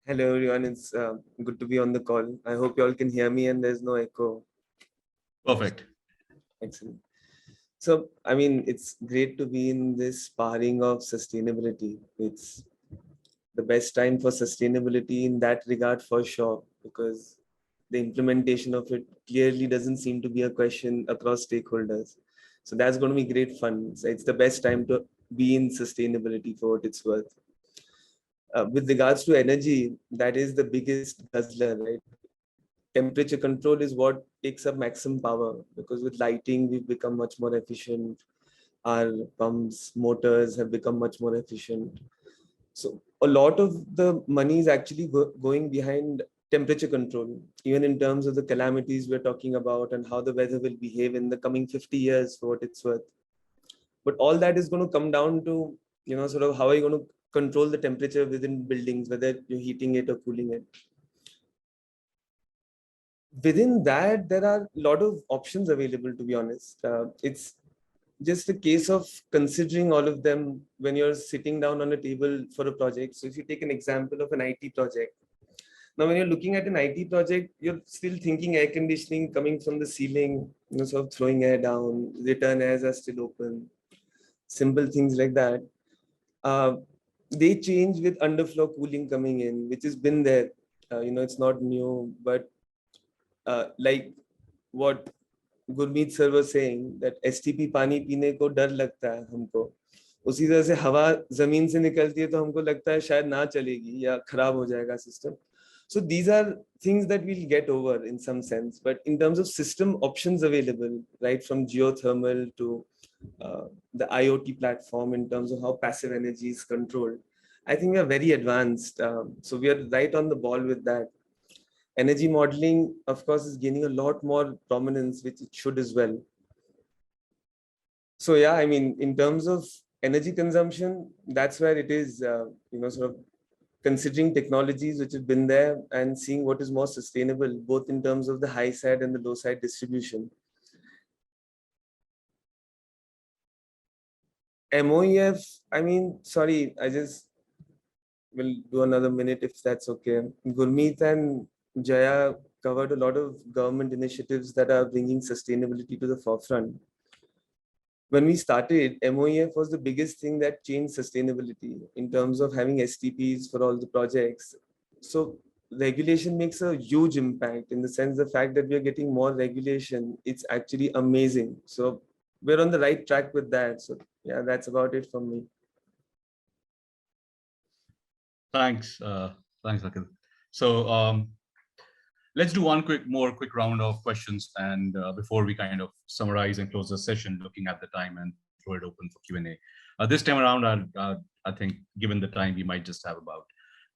Hello everyone, it's good to be on the call. I hope you all can hear me and there's no echo. Perfect. Excellent. So, I mean, it's great to be in this sparring of sustainability. It's the best time for sustainability in that regard for sure, because the implementation of it clearly doesn't seem to be a question across stakeholders. So that's going to be great fun. So it's the best time to be in sustainability for what it's worth. With regards to energy, that is the biggest guzzler, right? Temperature control is what takes up maximum power, because with lighting, we've become much more efficient. Our pumps, motors have become much more efficient. So a lot of the money is actually going behind temperature control, even in terms of the calamities we're talking about and how the weather will behave in the coming 50 years for what it's worth. But all that is going to come down to, sort of how are you going to control the temperature within buildings, whether you're heating it or cooling it. Within that, there are a lot of options available, to be honest. It's just a case of considering all of them when you're sitting down on a table for a project. So if you take an example of an IT project, now when you're looking at an IT project, you're still thinking air conditioning coming from the ceiling, sort of throwing air down, return airs are still open. simple things like that. They change with underfloor cooling coming in, which has been there. It's not new, but like what Gurmit sir was saying, that STP पानी पीने को डर लगता है हमको, उसी तरह से हवा जमीन से निकलती है तो हमको लगता है शायद ना चलेगी या खराब हो जाएगा system. So these are things that we'll get over in some sense, but in terms of system options available, right from geothermal to the IoT platform, in terms of how passive energy is controlled, I think we are very advanced. So we are right on the ball with that. Energy modeling, of course, is gaining a lot more prominence, which it should as well. So yeah, I mean, in terms of energy consumption, that's where it is, sort of considering technologies which have been there and seeing what is more sustainable, both in terms of the high side and the low side distribution. MOEF, I mean, sorry, I just will do another minute if that's okay. Gurmit and Jaya covered a lot of government initiatives that are bringing sustainability to the forefront. When we started, MOEF was the biggest thing that changed sustainability in terms of having STPs for all the projects. So regulation makes a huge impact, in the sense the fact that we are getting more regulation, it's actually amazing. So we're on the right track with that. So yeah, that's about it from me. Thanks, Akhil. So let's do one quick round of questions, and before we kind of summarize and close the session, looking at the time and throw it open for Q&A. This time around, I think, given the time, we might just have about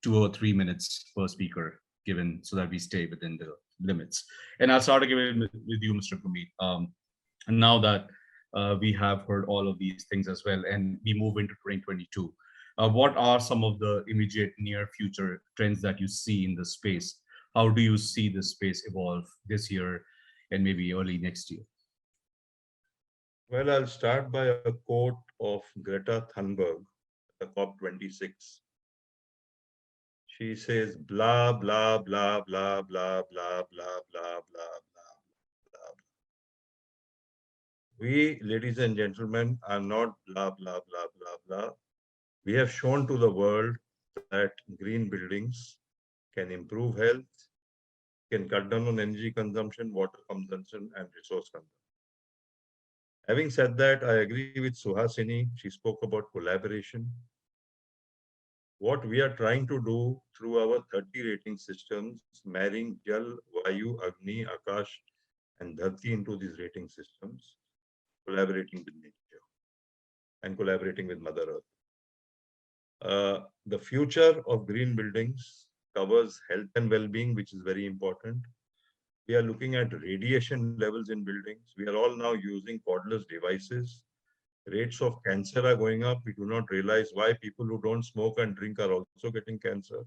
2 or 3 minutes per speaker, given so that we stay within the limits. And I'll start again with you, Mr. Gurmit. And now that we have heard all of these things as well, and we move into 2022, what are some of the immediate near future trends that you see in the space? How do you see this space evolve this year and maybe early next year? Well, I'll start by a quote of Greta Thunberg, the COP26. She says, blah, blah, blah, blah, blah, blah, blah, blah, blah, blah. We, ladies and gentlemen, are not blah, blah, blah, blah, blah. We have shown to the world that green buildings can improve health, can cut down on energy consumption, water consumption, and resource consumption. Having said that, I agree with Suhasini. She spoke about collaboration. What we are trying to do through our 30 rating systems, marrying Jal, Vayu, Agni, Akash, and Dharti into these rating systems, collaborating with nature and collaborating with Mother Earth. The future of green buildings covers health and well-being, which is very important. We are looking at radiation levels in buildings. We are all now using cordless devices. Rates of cancer are going up. We do not realize why people who don't smoke and drink are also getting cancer.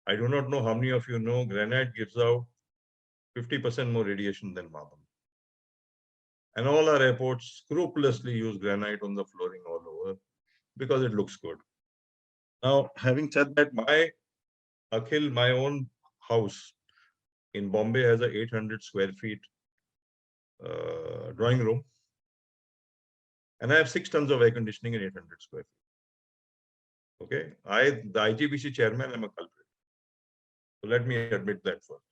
I do not know how many of you know granite gives out 50% more radiation than marble. And all our airports scrupulously use granite on the flooring all over because it looks good. Now, having said that, Akhil, my own house in Bombay has a 800 square feet drawing room. And I have 6 tons of air conditioning in 800 square feet. Okay, the IGBC chairman, I'm a culprit. So let me admit that first.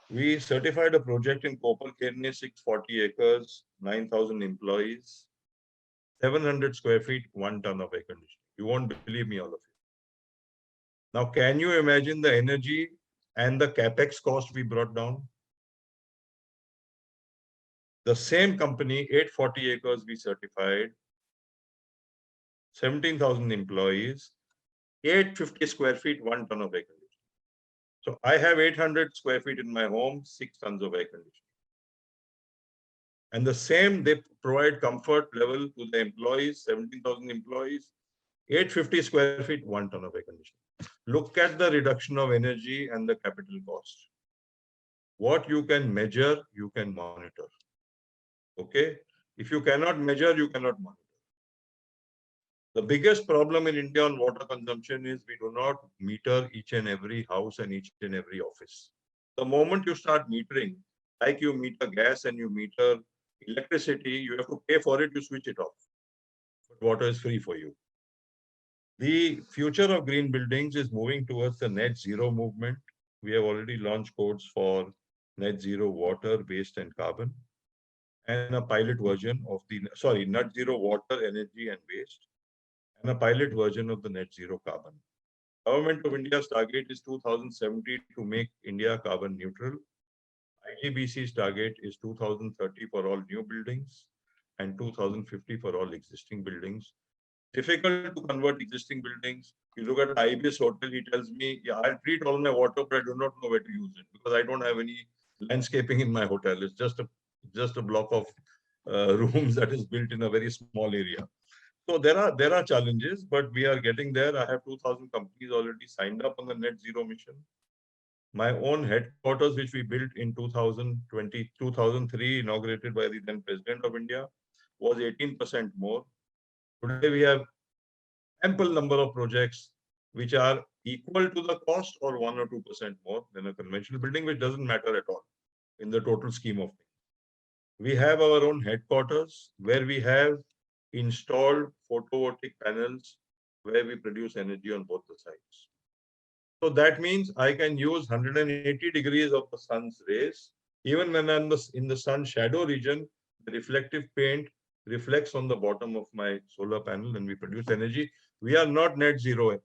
We certified a project in Kopal Kerni, 640 acres, 9,000 employees, 700 square feet, 1 ton of air conditioning. You won't believe me, all of you. Now, can you imagine the energy and the capex cost we brought down? The same company, 840 acres we certified, 17,000 employees, 850 square feet, 1 ton of air conditioning. So I have 800 square feet in my home, 6 tons of air conditioning. And the same, they provide comfort level to the employees, 17,000 employees, 850 square feet, 1 ton of air conditioning. Look at the reduction of energy and the capital cost. What you can measure, you can monitor. Okay? If you cannot measure, you cannot monitor. The biggest problem in India on water consumption is we do not meter each and every house and each and every office. The moment you start metering, like you meter gas and you meter Electricity, you have to pay for it, you switch it off. But water is free for you. The future of green buildings is moving towards the net zero movement. We have already launched codes for net zero water, waste, and carbon, and a pilot version of the, net zero water, energy, and waste, and a pilot version of the net zero carbon. Government of India's target is 2070 to make India carbon neutral. IGBC's target is 2030 for all new buildings and 2050 for all existing buildings. Difficult to convert existing buildings. You look at Ibis Hotel, he tells me, yeah, I'll treat all my water, but I do not know where to use it because I don't have any landscaping in my hotel. It's just a block of rooms that is built in a very small area. So there are challenges, but we are getting there. I have 2,000 companies already signed up on the net zero mission. My own headquarters, which we built in 2003, inaugurated by the then President of India, was 18% more. Today we have ample number of projects which are equal to the cost or 1 or 2% more than a conventional building, which doesn't matter at all in the total scheme of things. We have our own headquarters where we have installed photovoltaic panels where we produce energy on both the sides. So that means I can use 180 degrees of the sun's rays. Even when I'm in the sun shadow region, the reflective paint reflects on the bottom of my solar panel and we produce energy. We are not net zero.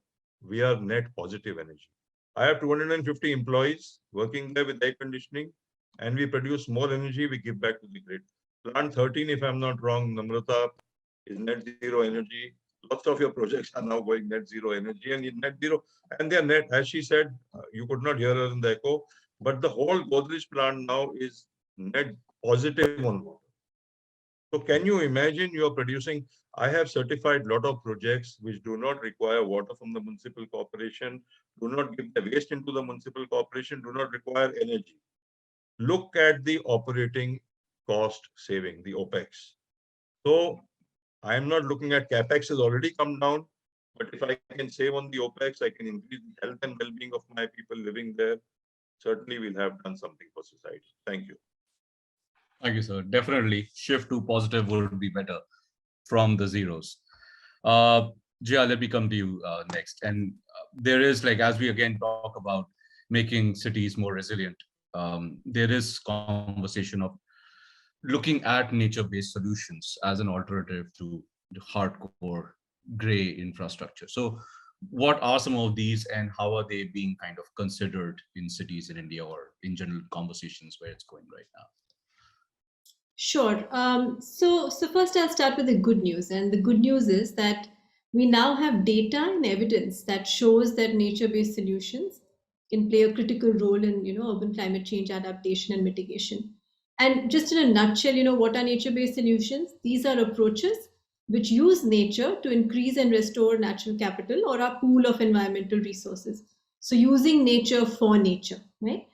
We are net positive energy. I have 250 employees working there with air conditioning and we produce more energy. We give back to the grid. Plant 13, if I'm not wrong, Namrata, is net zero energy. Lots of your projects are now going net zero energy and in net zero. And they are net, as she said, you could not hear her in the echo, but the whole Godrej plant now is net positive on water. So can you imagine you are producing, I have certified a lot of projects which do not require water from the municipal corporation, do not give the waste into the municipal corporation, do not require energy. Look at the operating cost saving, the OPEX. So I am not looking at CapEx has already come down, but if I can save on the OPEX, I can increase the health and well-being of my people living there. Certainly we'll have done something for society. Thank you. Thank you, sir. Definitely shift to positive would be better from the zeros. Jaya, let me come to you next. And there is, like, as we again talk about making cities more resilient, there is conversation of looking at nature-based solutions as an alternative to the hardcore gray infrastructure. So what are some of these and how are they being kind of considered in cities in India or in general conversations where it's going right now? Sure. So first I'll start with the good news. And the good news is that we now have data and evidence that shows that nature-based solutions can play a critical role in, urban climate change adaptation and mitigation. And just in a nutshell, what are nature-based solutions? These are approaches which use nature to increase and restore natural capital or our pool of environmental resources. So using nature for nature, right?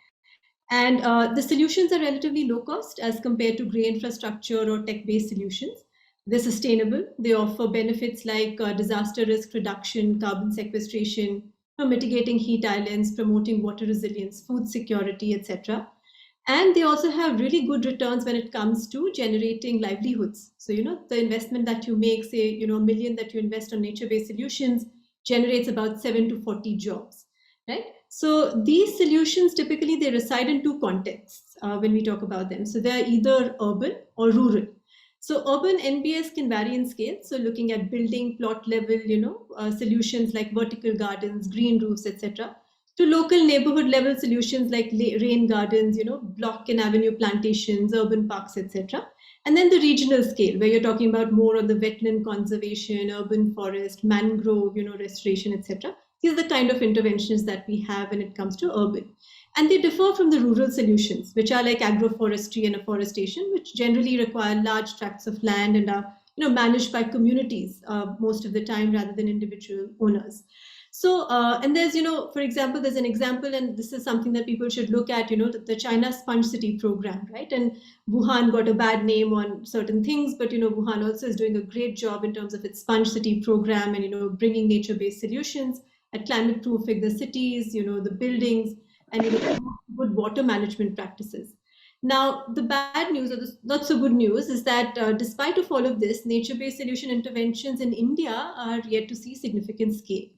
And the solutions are relatively low cost as compared to grey infrastructure or tech-based solutions. They're sustainable. They offer benefits like disaster risk reduction, carbon sequestration, mitigating heat islands, promoting water resilience, food security, etc. And they also have really good returns when it comes to generating livelihoods. So, the investment that you make, say, $1 million that you invest on nature-based solutions generates about 7 to 40 jobs, right? So these solutions, typically, they reside in two contexts when we talk about them. So they're either urban or rural. So urban NBS can vary in scale. So looking at building plot level, solutions like vertical gardens, green roofs, etc., to local neighborhood level solutions like rain gardens, block and avenue plantations, urban parks, etc. And then the regional scale, where you're talking about more on the wetland conservation, urban forest, mangrove, restoration, etc. These are the kind of interventions that we have when it comes to urban. And they differ from the rural solutions, which are like agroforestry and afforestation, which generally require large tracts of land and are managed by communities most of the time rather than individual owners. So, and there's, for example, there's an example, and this is something that people should look at, the China Sponge City program, right? And Wuhan got a bad name on certain things, but, Wuhan also is doing a great job in terms of its Sponge City program and, bringing nature-based solutions at climate proofing the cities, the buildings, and good water management practices. Now, the bad news, or the not so good news, is that despite of all of this, nature-based solution interventions in India are yet to see significant scale.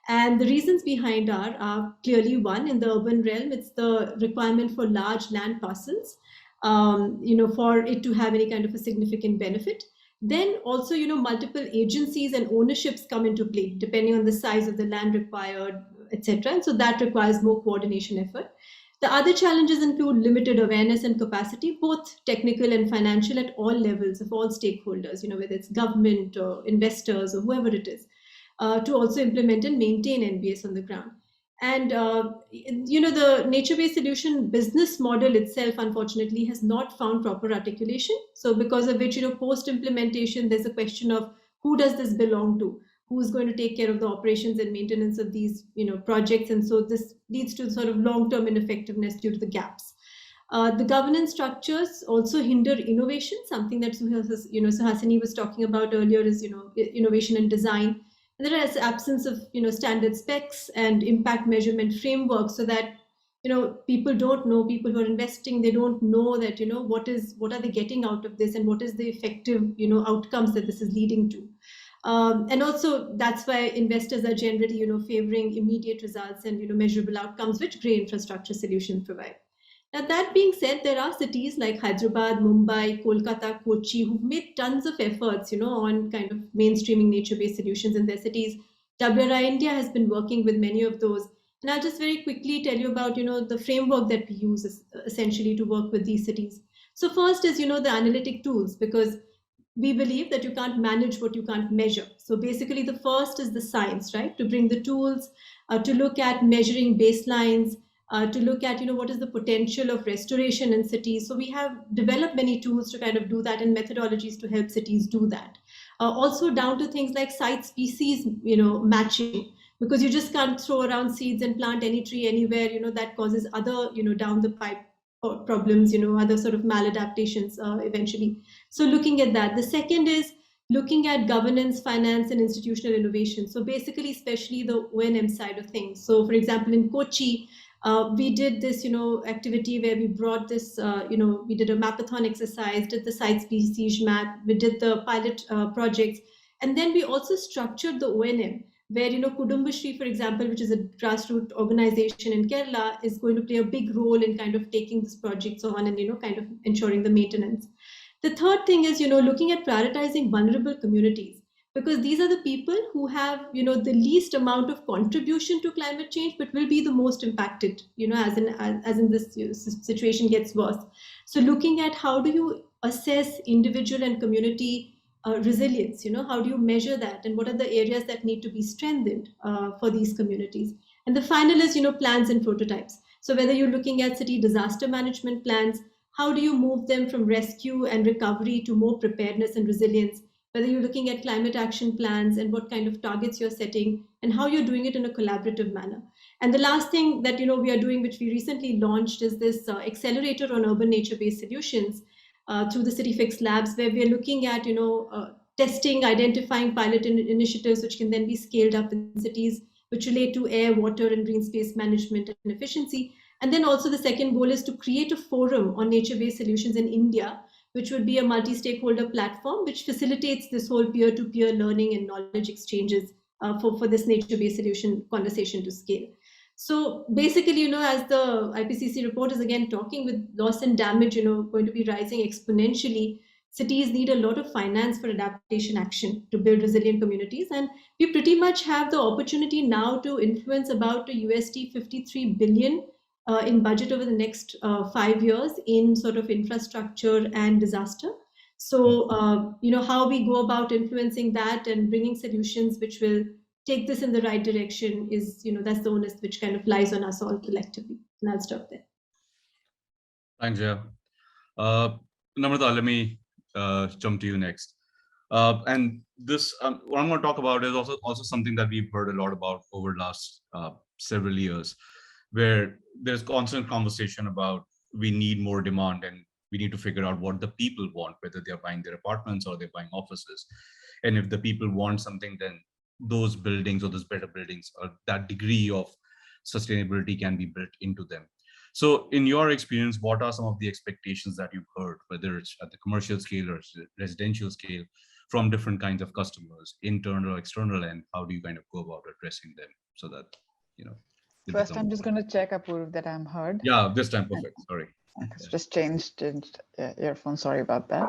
And the reasons behind are clearly one, in the urban realm, it's the requirement for large land parcels, for it to have any kind of a significant benefit. Then also, multiple agencies and ownerships come into play, depending on the size of the land required, etc. And so that requires more coordination effort. The other challenges include limited awareness and capacity, both technical and financial, at all levels of all stakeholders, whether it's government or investors or whoever it is, to also implement and maintain NBS on the ground. And, the nature-based solution business model itself, unfortunately, has not found proper articulation. So because of which, post-implementation, there's a question of who does this belong to? Who's going to take care of the operations and maintenance of these, projects? And so this leads to sort of long-term ineffectiveness due to the gaps. The governance structures also hinder innovation, something that Suhasini was talking about earlier is, innovation and design. And there is absence of, standard specs and impact measurement frameworks, so that, people don't know, people who are investing, they don't know that, what are they getting out of this and what is the effective, outcomes that this is leading to. And also that's why investors are generally, favoring immediate results and, measurable outcomes, which grey infrastructure solutions provide. Now, that being said, there are cities like Hyderabad, Mumbai, Kolkata, Kochi, who've made tons of efforts, on kind of mainstreaming nature-based solutions in their cities. WRI India has been working with many of those. And I'll just very quickly tell you about, the framework that we use essentially to work with these cities. So first is, the analytic tools, because we believe that you can't manage what you can't measure. So basically the first is the science, right? To bring the tools, to look at measuring baselines, to look at, what is the potential of restoration in cities. So we have developed many tools to kind of do that and methodologies to help cities do that. Also down to things like site species, matching, because you just can't throw around seeds and plant any tree anywhere, that causes other, down the pipe problems, other sort of maladaptations eventually. So looking at that. The second is looking at governance, finance, and institutional innovation. So basically, especially the O&M side of things. So for example, in Kochi, we did this, activity where we brought this, we did a mapathon exercise, did the site species map, we did the pilot projects, and then we also structured the O&M, where, Kudumbashri, for example, which is a grassroots organization in Kerala, is going to play a big role in kind of taking these projects on and, kind of ensuring the maintenance. The third thing is, looking at prioritizing vulnerable communities, because these are the people who have, the least amount of contribution to climate change, but will be the most impacted, as in this situation gets worse. So looking at how do you assess individual and community resilience, how do you measure that, and what are the areas that need to be strengthened for these communities? And the final is, plans and prototypes. So whether you're looking at city disaster management plans, how do you move them from rescue and recovery to more preparedness and resilience? Whether you're looking at climate action plans and what kind of targets you're setting and how you're doing it in a collaborative manner. And the last thing that, we are doing, which we recently launched, is this accelerator on urban nature-based solutions through the City Fix Labs, where we are looking at, testing, identifying pilot initiatives, which can then be scaled up in cities, which relate to air, water, and green space management and efficiency. And then also the second goal is to create a forum on nature-based solutions in India, which would be a multi-stakeholder platform, which facilitates this whole peer-to-peer learning and knowledge exchanges for this nature-based solution conversation to scale. So basically, as the IPCC report is again talking, with loss and damage, going to be rising exponentially, cities need a lot of finance for adaptation action to build resilient communities. And we pretty much have the opportunity now to influence about a USD 53 billion in budget over the next 5 years in sort of infrastructure and disaster. So, how we go about influencing that and bringing solutions which will take this in the right direction is, that's the onus which kind of lies on us all collectively. And I'll stop there. Thanks, Jaya. Namrata, let me jump to you next. And this, what I'm going to talk about is also something that we've heard a lot about over the last several years, where there's constant conversation about we need more demand and we need to figure out what the people want, whether they're buying their apartments or they're buying offices. And if the people want something, then those buildings or those better buildings or that degree of sustainability can be built into them. So in your experience, what are some of the expectations that you've heard, whether it's at the commercial scale or residential scale, from different kinds of customers, internal or external, and how do you kind of go about addressing them so that, First, I'm just going to check, Apoorv, that I'm heard. Yeah, this time, perfect. Sorry. Just changed earphone. Sorry about that.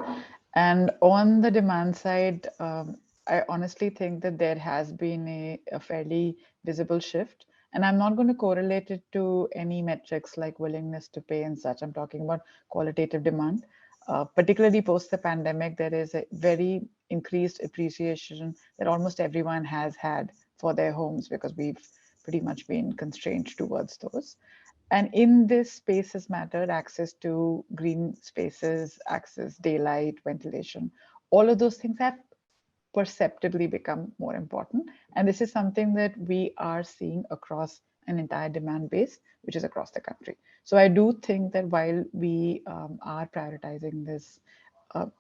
And on the demand side, I honestly think that there has been a fairly visible shift. And I'm not going to correlate it to any metrics like willingness to pay and such. I'm talking about qualitative demand. Particularly post the pandemic, there is a very increased appreciation that almost everyone has had for their homes, because we've pretty much been constrained towards those. And in this spaces mattered, access to green spaces, access, daylight, ventilation, all of those things have perceptibly become more important. And this is something that we are seeing across an entire demand base, which is across the country. So I do think that while we are prioritizing this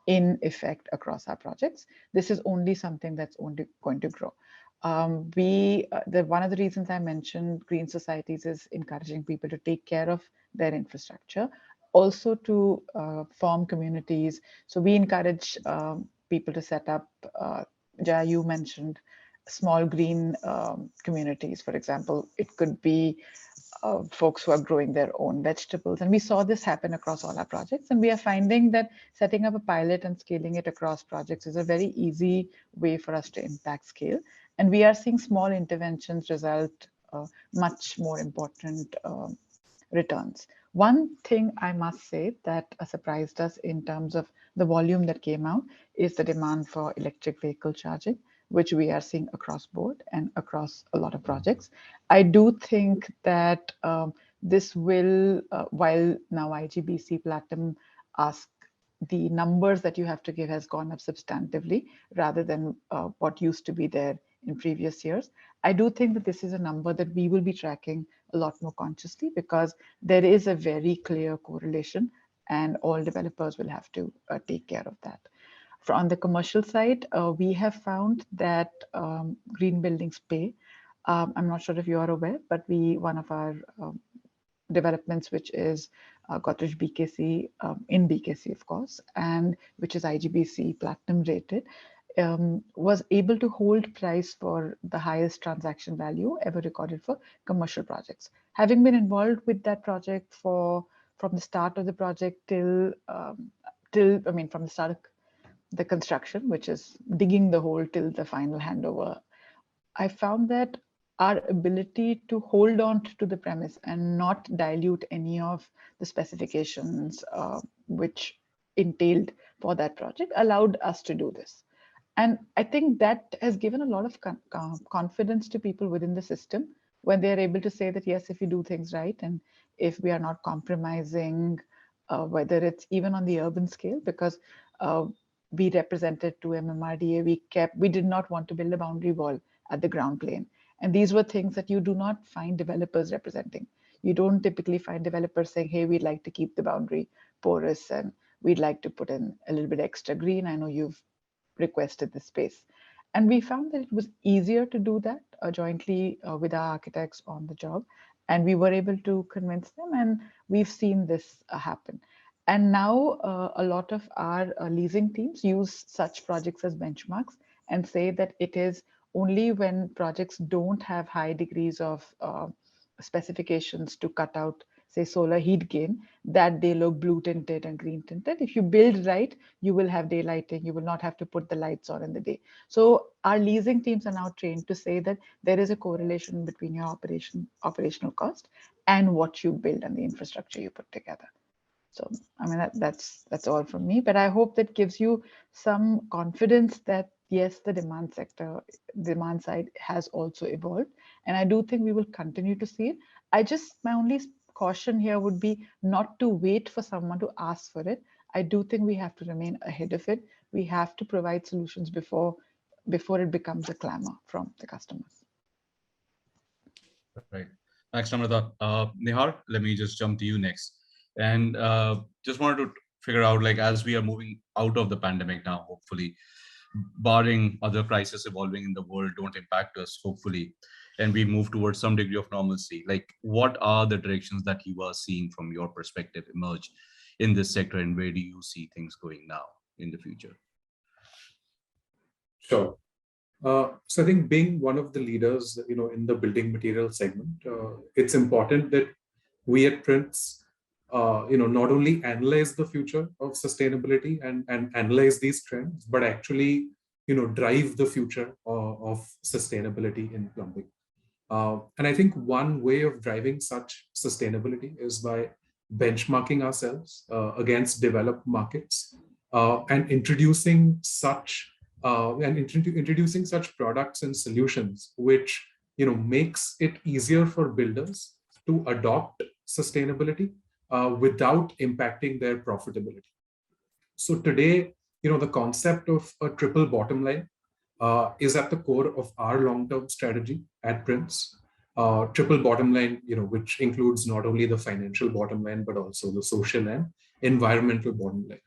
in effect across our projects, this is only something that's only going to grow. One of the reasons I mentioned green societies is encouraging people to take care of their infrastructure, also to form communities. So we encourage people to set up, Jaya, you mentioned small green communities, for example. It could be folks who are growing their own vegetables. And we saw this happen across all our projects. And we are finding that setting up a pilot and scaling it across projects is a very easy way for us to impact scale. And we are seeing small interventions result much more important returns. One thing I must say that surprised us in terms of the volume that came out is the demand for electric vehicle charging, which we are seeing across board and across a lot of projects. I do think that this will, while now IGBC Platinum asks the numbers that you have to give has gone up substantively rather than what used to be there in previous years. I do think that this is a number that we will be tracking a lot more consciously, because there is a very clear correlation and all developers will have to take care of that. On the commercial side, we have found that green buildings pay. I'm not sure if you are aware, but one of our developments, which is Godrej BKC, in BKC, of course, and which is IGBC Platinum rated, was able to hold price for the highest transaction value ever recorded for commercial projects. Having been involved with that project from the start of the project from the start of the construction, which is digging the hole till the final handover, I found that our ability to hold on to the premise and not dilute any of the specifications which entailed for that project allowed us to do this. And I think that has given a lot of confidence to people within the system when they're able to say that, yes, if you do things right, and if we are not compromising, whether it's even on the urban scale, because we represented to MMRDA, we did not want to build a boundary wall at the ground plane. And these were things that you do not find developers representing. You don't typically find developers saying, hey, we'd like to keep the boundary porous and we'd like to put in a little bit extra green. I know you've requested the space. And we found that it was easier to do that jointly with our architects on the job. And we were able to convince them, and we've seen this happen. And now a lot of our leasing teams use such projects as benchmarks and say that it is only when projects don't have high degrees of specifications to cut out, say, solar heat gain, that they look blue tinted and green tinted. If you build right, you will have daylighting. You will not have to put the lights on in the day. So our leasing teams are now trained to say that there is a correlation between your operational cost and what you build and the infrastructure you put together. So, I mean, that's all from me, but I hope that gives you some confidence that yes, the demand side has also evolved. And I do think we will continue to see it. My only caution here would be not to wait for someone to ask for it. I do think we have to remain ahead of it. We have to provide solutions before it becomes a clamor from the customers. Right. Thanks, Namrata. Nihar, let me just jump to you next. And just wanted to figure out, like, as we are moving out of the pandemic now, hopefully, barring other crises evolving in the world don't impact us, hopefully. and we move towards some degree of normalcy, like what are the directions that you are seeing from your perspective emerge in this sector, and where do you see things going now in the future? Sure. So I think being one of the leaders, in the building material segment, it's important that we at Prince, not only analyze the future of sustainability and analyze these trends, but actually, drive the future of sustainability in plumbing. And I think one way of driving such sustainability is by benchmarking ourselves against developed markets and introducing such products and solutions which makes it easier for builders to adopt sustainability without impacting their profitability. So today, the concept of a triple bottom line is at the core of our long-term strategy at Prince. Triple bottom line, which includes not only the financial bottom line, but also the social and environmental bottom line.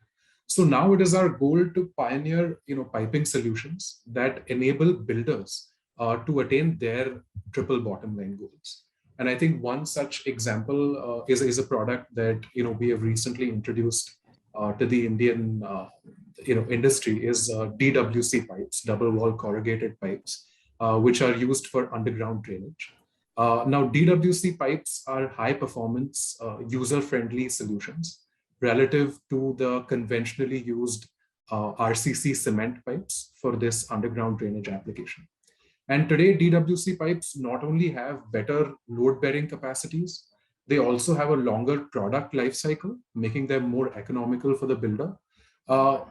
So now it is our goal to pioneer, piping solutions that enable builders to attain their triple bottom line goals. And I think one such example is a product that we have recently introduced to the Indian industry is DWC pipes, double wall corrugated pipes, which are used for underground drainage. Now, DWC pipes are high performance, user-friendly solutions relative to the conventionally used RCC cement pipes for this underground drainage application. And today, DWC pipes not only have better load-bearing capacities, they also have a longer product life cycle, making them more economical for the builder,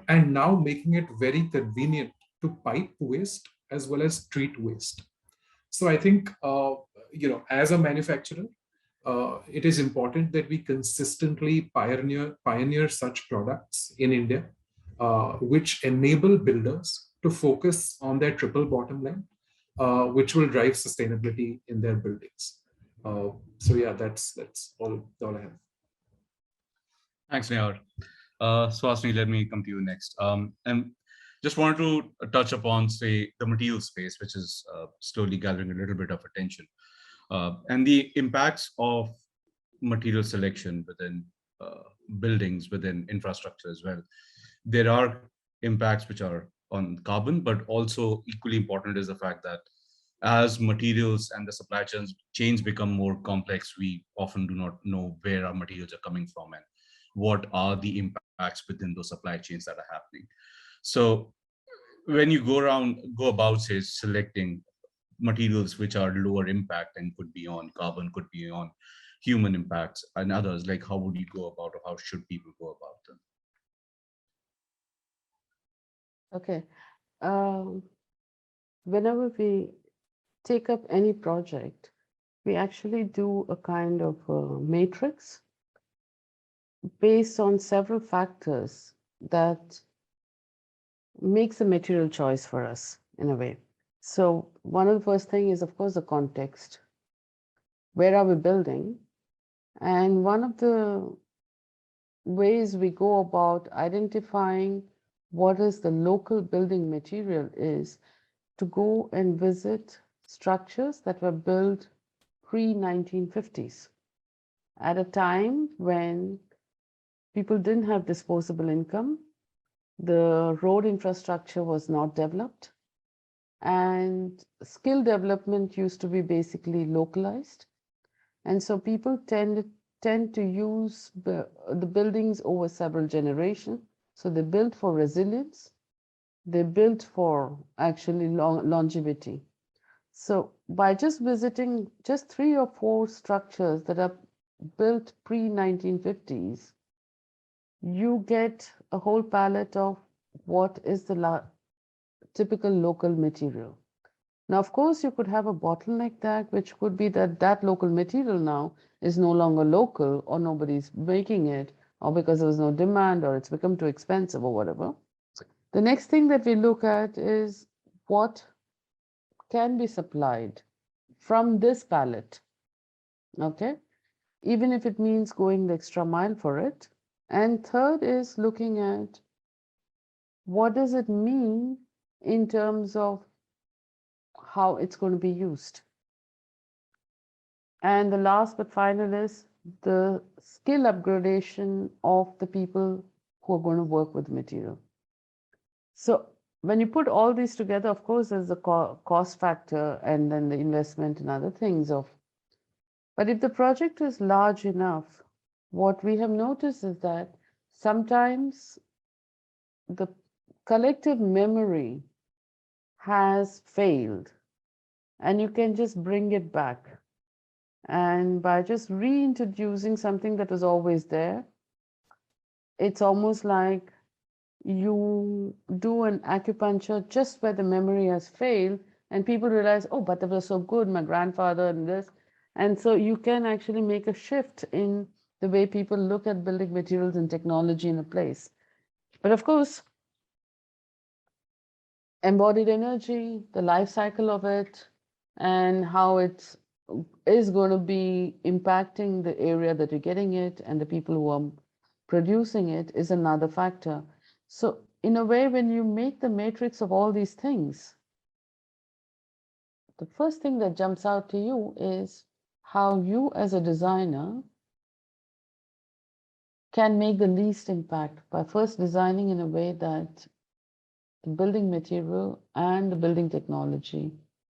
and now making it very convenient to pipe waste as well as treat waste. So I think, as a manufacturer, it is important that we consistently pioneer such products in India, which enable builders to focus on their triple bottom line, which will drive sustainability in their buildings. So yeah, that's all I have. Thanks, Nihar. Suhasini, let me come to you next. And just wanted to touch upon, say, the material space, which is slowly gathering a little bit of attention, and the impacts of material selection within buildings, within infrastructure as well. There are impacts which are on carbon, but also equally important is the fact that as materials and the supply chains become more complex, we often do not know where our materials are coming from and what are the impacts within those supply chains that are happening. So when you go about, say, selecting materials which are lower impact and could be on carbon, could be on human impacts and others, like how would you go about, or how should people go about them? Okay. Whenever we take up any project, we actually do a kind of matrix based on several factors that makes a material choice for us in a way. So one of the first thing is, of course, the context. Where are we building? And one of the ways we go about identifying what is the local building material is to go and visit structures that were built pre-1950s, at a time when people didn't have disposable income, the road infrastructure was not developed, and skill development used to be basically localized. And so people tend to use the buildings over several generations. So they built for resilience, they built for actually longevity. So by just visiting just 3 or 4 structures that are built pre-1950s, you get a whole palette of what is the typical local material. Now, of course, you could have a bottleneck that, which could be that local material now is no longer local, or nobody's making it, or because there was no demand, or it's become too expensive, or whatever. The next thing that we look at is what can be supplied from this palette, okay? Even if it means going the extra mile for it. And third is looking at what does it mean in terms of how it's going to be used. And the last but final is the skill upgradation of the people who are going to work with material. So when you put all these together, of course, there's the cost factor and then the investment and other things but if the project is large enough, what we have noticed is that sometimes the collective memory has failed and you can just bring it back. And by just reintroducing something that was always there, it's almost like you do an acupuncture just where the memory has failed and people realize, oh, but that was so good, my grandfather and this. And so you can actually make a shift in the way people look at building materials and technology in a place. But of course, embodied energy, the life cycle of it, and how it is going to be impacting the area that you're getting it and the people who are producing it is another factor. So in a way, when you make the matrix of all these things, the first thing that jumps out to you is how you as a designer can make the least impact by first designing in a way that the building material and the building technology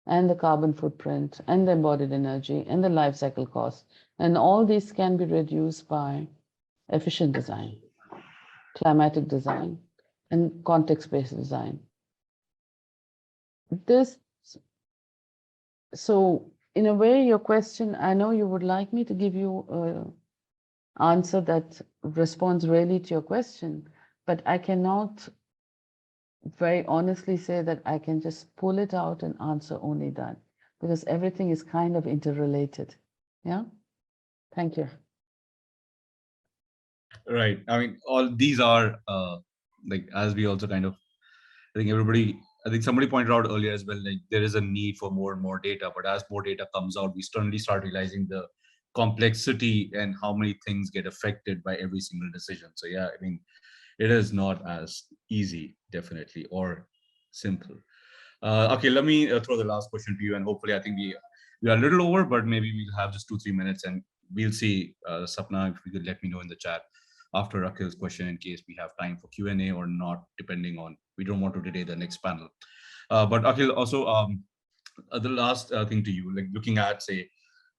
and the carbon footprint and the embodied energy and the life cycle cost, and all these can be reduced by efficient design, climatic design, and context-based design. So in a way, your question, I know you would like me to give you an answer that responds really to your question, but I cannot very honestly say that I can just pull it out and answer only that, because everything is kind of interrelated. Yeah. Thank you. Right. I mean, all these are like, as we also kind of, I think somebody pointed out earlier as well, like there is a need for more and more data, but as more data comes out, we suddenly start realizing the complexity and how many things get affected by every single decision. So yeah, I mean, it is not as easy, definitely, or simple. Okay, let me throw the last question to you, and hopefully I think we are a little over, but maybe we'll have just 2-3 minutes and we'll see. Sapna, if you could let me know in the chat after Akhil's question in case we have time for Q&A or not, depending on, we don't want to delay the next panel. But Akhil, also the last thing to you, like looking at, say,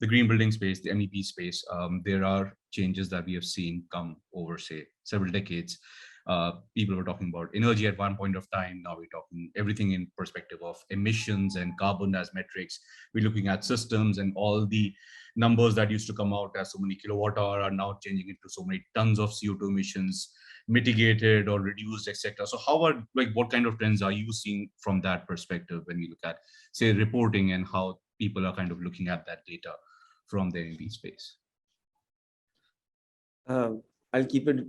the green building space, the MEP space, there are changes that we have seen come over, say, several decades. People were talking about energy at one point of time. Now we're talking everything in perspective of emissions and carbon as metrics. We're looking at systems, and all the numbers that used to come out as so many kilowatt hour are now changing into so many tons of CO2 emissions, mitigated or reduced, etc. So how are, like, what kind of trends are you seeing from that perspective when you look at, say, reporting and how people are kind of looking at that data from the MEP space? I'll keep it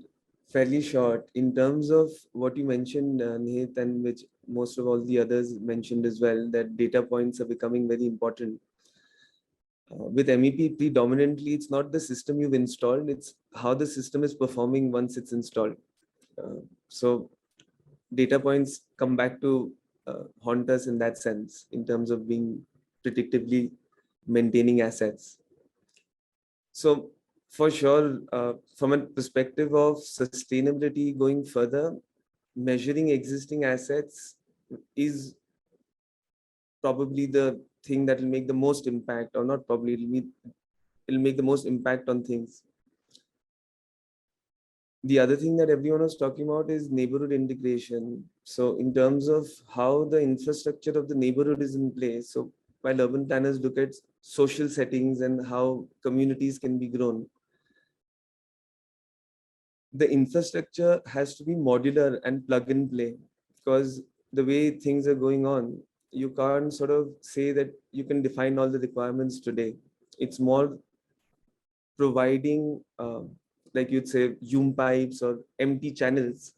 fairly short. In terms of what you mentioned, Nihit, and which most of all the others mentioned as well, that data points are becoming very important. With MEP, predominantly, it's not the system you've installed, it's how the system is performing once it's installed. So data points come back to haunt us in that sense, in terms of being predictively maintaining assets. So for sure, from a perspective of sustainability going further, measuring existing assets is probably the thing that will make the most impact, or not probably, it'll make the most impact on things. The other thing that everyone was talking about is neighborhood integration. So in terms of how the infrastructure of the neighborhood is in place, so while urban planners look at social settings and how communities can be grown, the infrastructure has to be modular and plug and play, because the way things are going on, you can't sort of say that you can define all the requirements today. It's more providing, like you'd say, Hume pipes or empty channels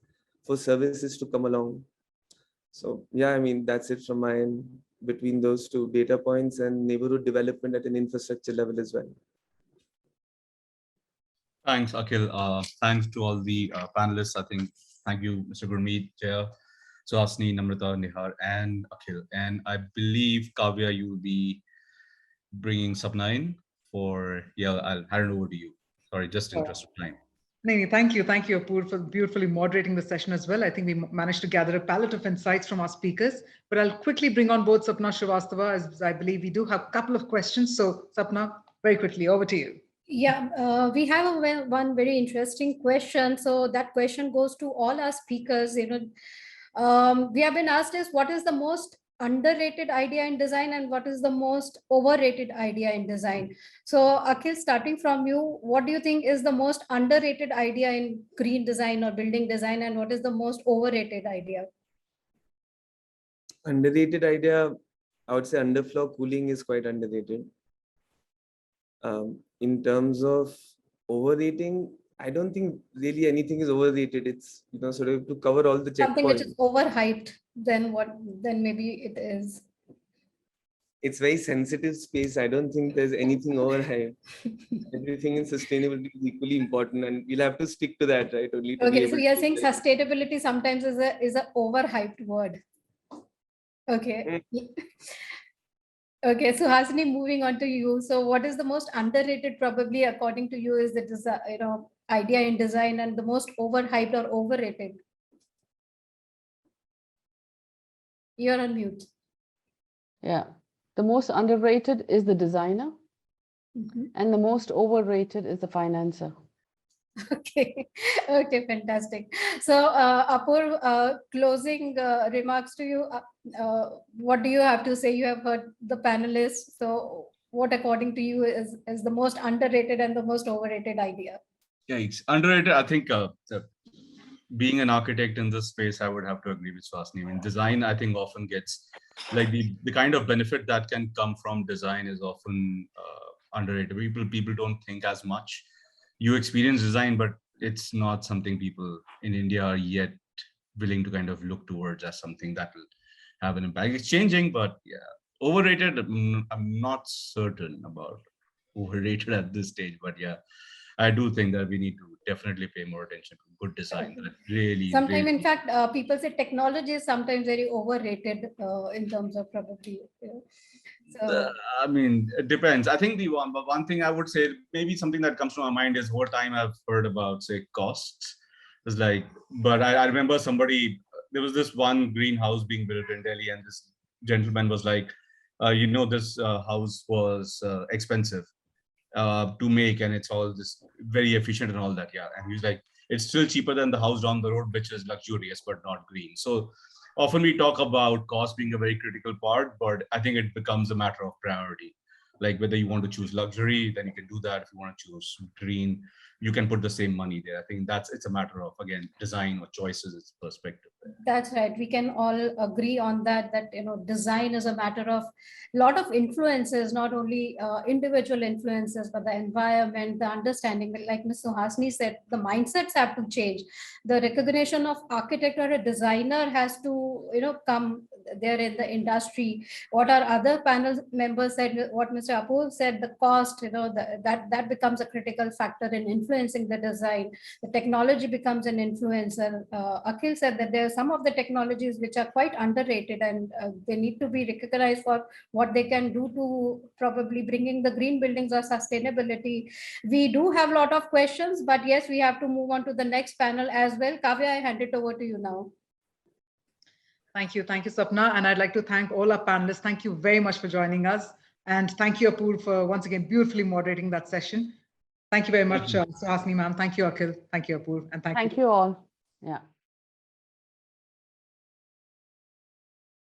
for services to come along. So yeah, I mean, that's it from my end, between those two, data points and neighborhood development at an infrastructure level as well. Thanks, Akhil. Thanks to all the panelists. I think, thank you, Mr. Gurmit, Jaya, Suhasini, Namrata, Nihar, and Akhil. And I believe, Kavya, you will be bringing Sapna in I'll hand it over to you. Sorry, just in interest of time. No, thank you, Apoorv, for beautifully moderating the session as well. I think we managed to gather a palette of insights from our speakers. But I'll quickly bring on board Sapna Srivastava, as I believe we do have a couple of questions. So, Sapna, very quickly, over to you. Yeah, we have one very interesting question. So that question goes to all our speakers. We have been asked is what is the most underrated idea in design and what is the most overrated idea in design? So Akhil, starting from you, what do you think is the most underrated idea in green design or building design, and what is the most overrated idea? Underrated idea, I would say underfloor cooling is quite underrated. In terms of overrating, I don't think really anything is overrated. It's sort of to cover all the checkpoints. Something which is overhyped, then maybe it is. It's very sensitive space. I don't think there's anything overhyped. Everything in sustainability is equally important, and we'll have to stick to that, right? Only to okay, so you're saying sustainability sometimes is a overhyped word. Okay. Okay, so Suhasini, moving on to you. So what is the most underrated, probably according to you, is the idea in design, and the most overhyped or overrated? You're on mute. Yeah. The most underrated is the designer, and the most overrated is the financer. Okay, okay, fantastic. So Apoorv, closing remarks to you. What do you have to say? You have heard the panelists. So what according to you is the most underrated and the most overrated idea? Yeah, it's underrated. I think being an architect in this space, I would have to agree with Suhasini. I mean, design, I think, often gets like the kind of benefit that can come from design is often underrated. People don't think as much. You experience design, but it's not something people in India are yet willing to kind of look towards as something that will have an impact. It's changing, but yeah, overrated. I'm not certain about overrated at this stage, but yeah, I do think that we need to definitely pay more attention to good design. That really, sometimes, really, in fact, people say technology is sometimes very overrated in terms of probably. So, I mean, it depends. I think one thing I would say, maybe something that comes to my mind is over time I've heard about, say, costs. It's like, but I remember there was this one greenhouse being built in Delhi, and this gentleman was like, this house was expensive to make, and it's all just very efficient and all that. Yeah. And he's like, it's still cheaper than the house down the road, which is luxurious, but not green. So often we talk about cost being a very critical part, but I think it becomes a matter of priority. Like whether you want to choose luxury, then you can do that. If you want to choose green, you can put the same money there. I think it's a matter of, again, design or choices, it's perspective. That's right. We can all agree on that design is a matter of a lot of influences, not only individual influences, but the environment, the understanding. Like Ms. Suhasini said, the mindsets have to change. The recognition of architect or a designer has to, come there in the industry. What our other panel members said, what Mr. Apoorv said, the cost, that becomes a critical factor in influencing the design. The technology becomes an influencer. Akhil said that there are some of the technologies which are quite underrated, and they need to be recognized for what they can do to probably bringing the green buildings or sustainability. We do have a lot of questions, but yes, we have to move on to the next panel as well. Kavya, I hand it over to you now. Thank you, Sapna. And I'd like to thank all our panelists. Thank you very much for joining us. And thank you, Apoorv, for once again beautifully moderating that session. Thank you very much, Suhasini ma'am. Thank you, Akhil. Thank you, Apoorv. And thank you all. Yeah.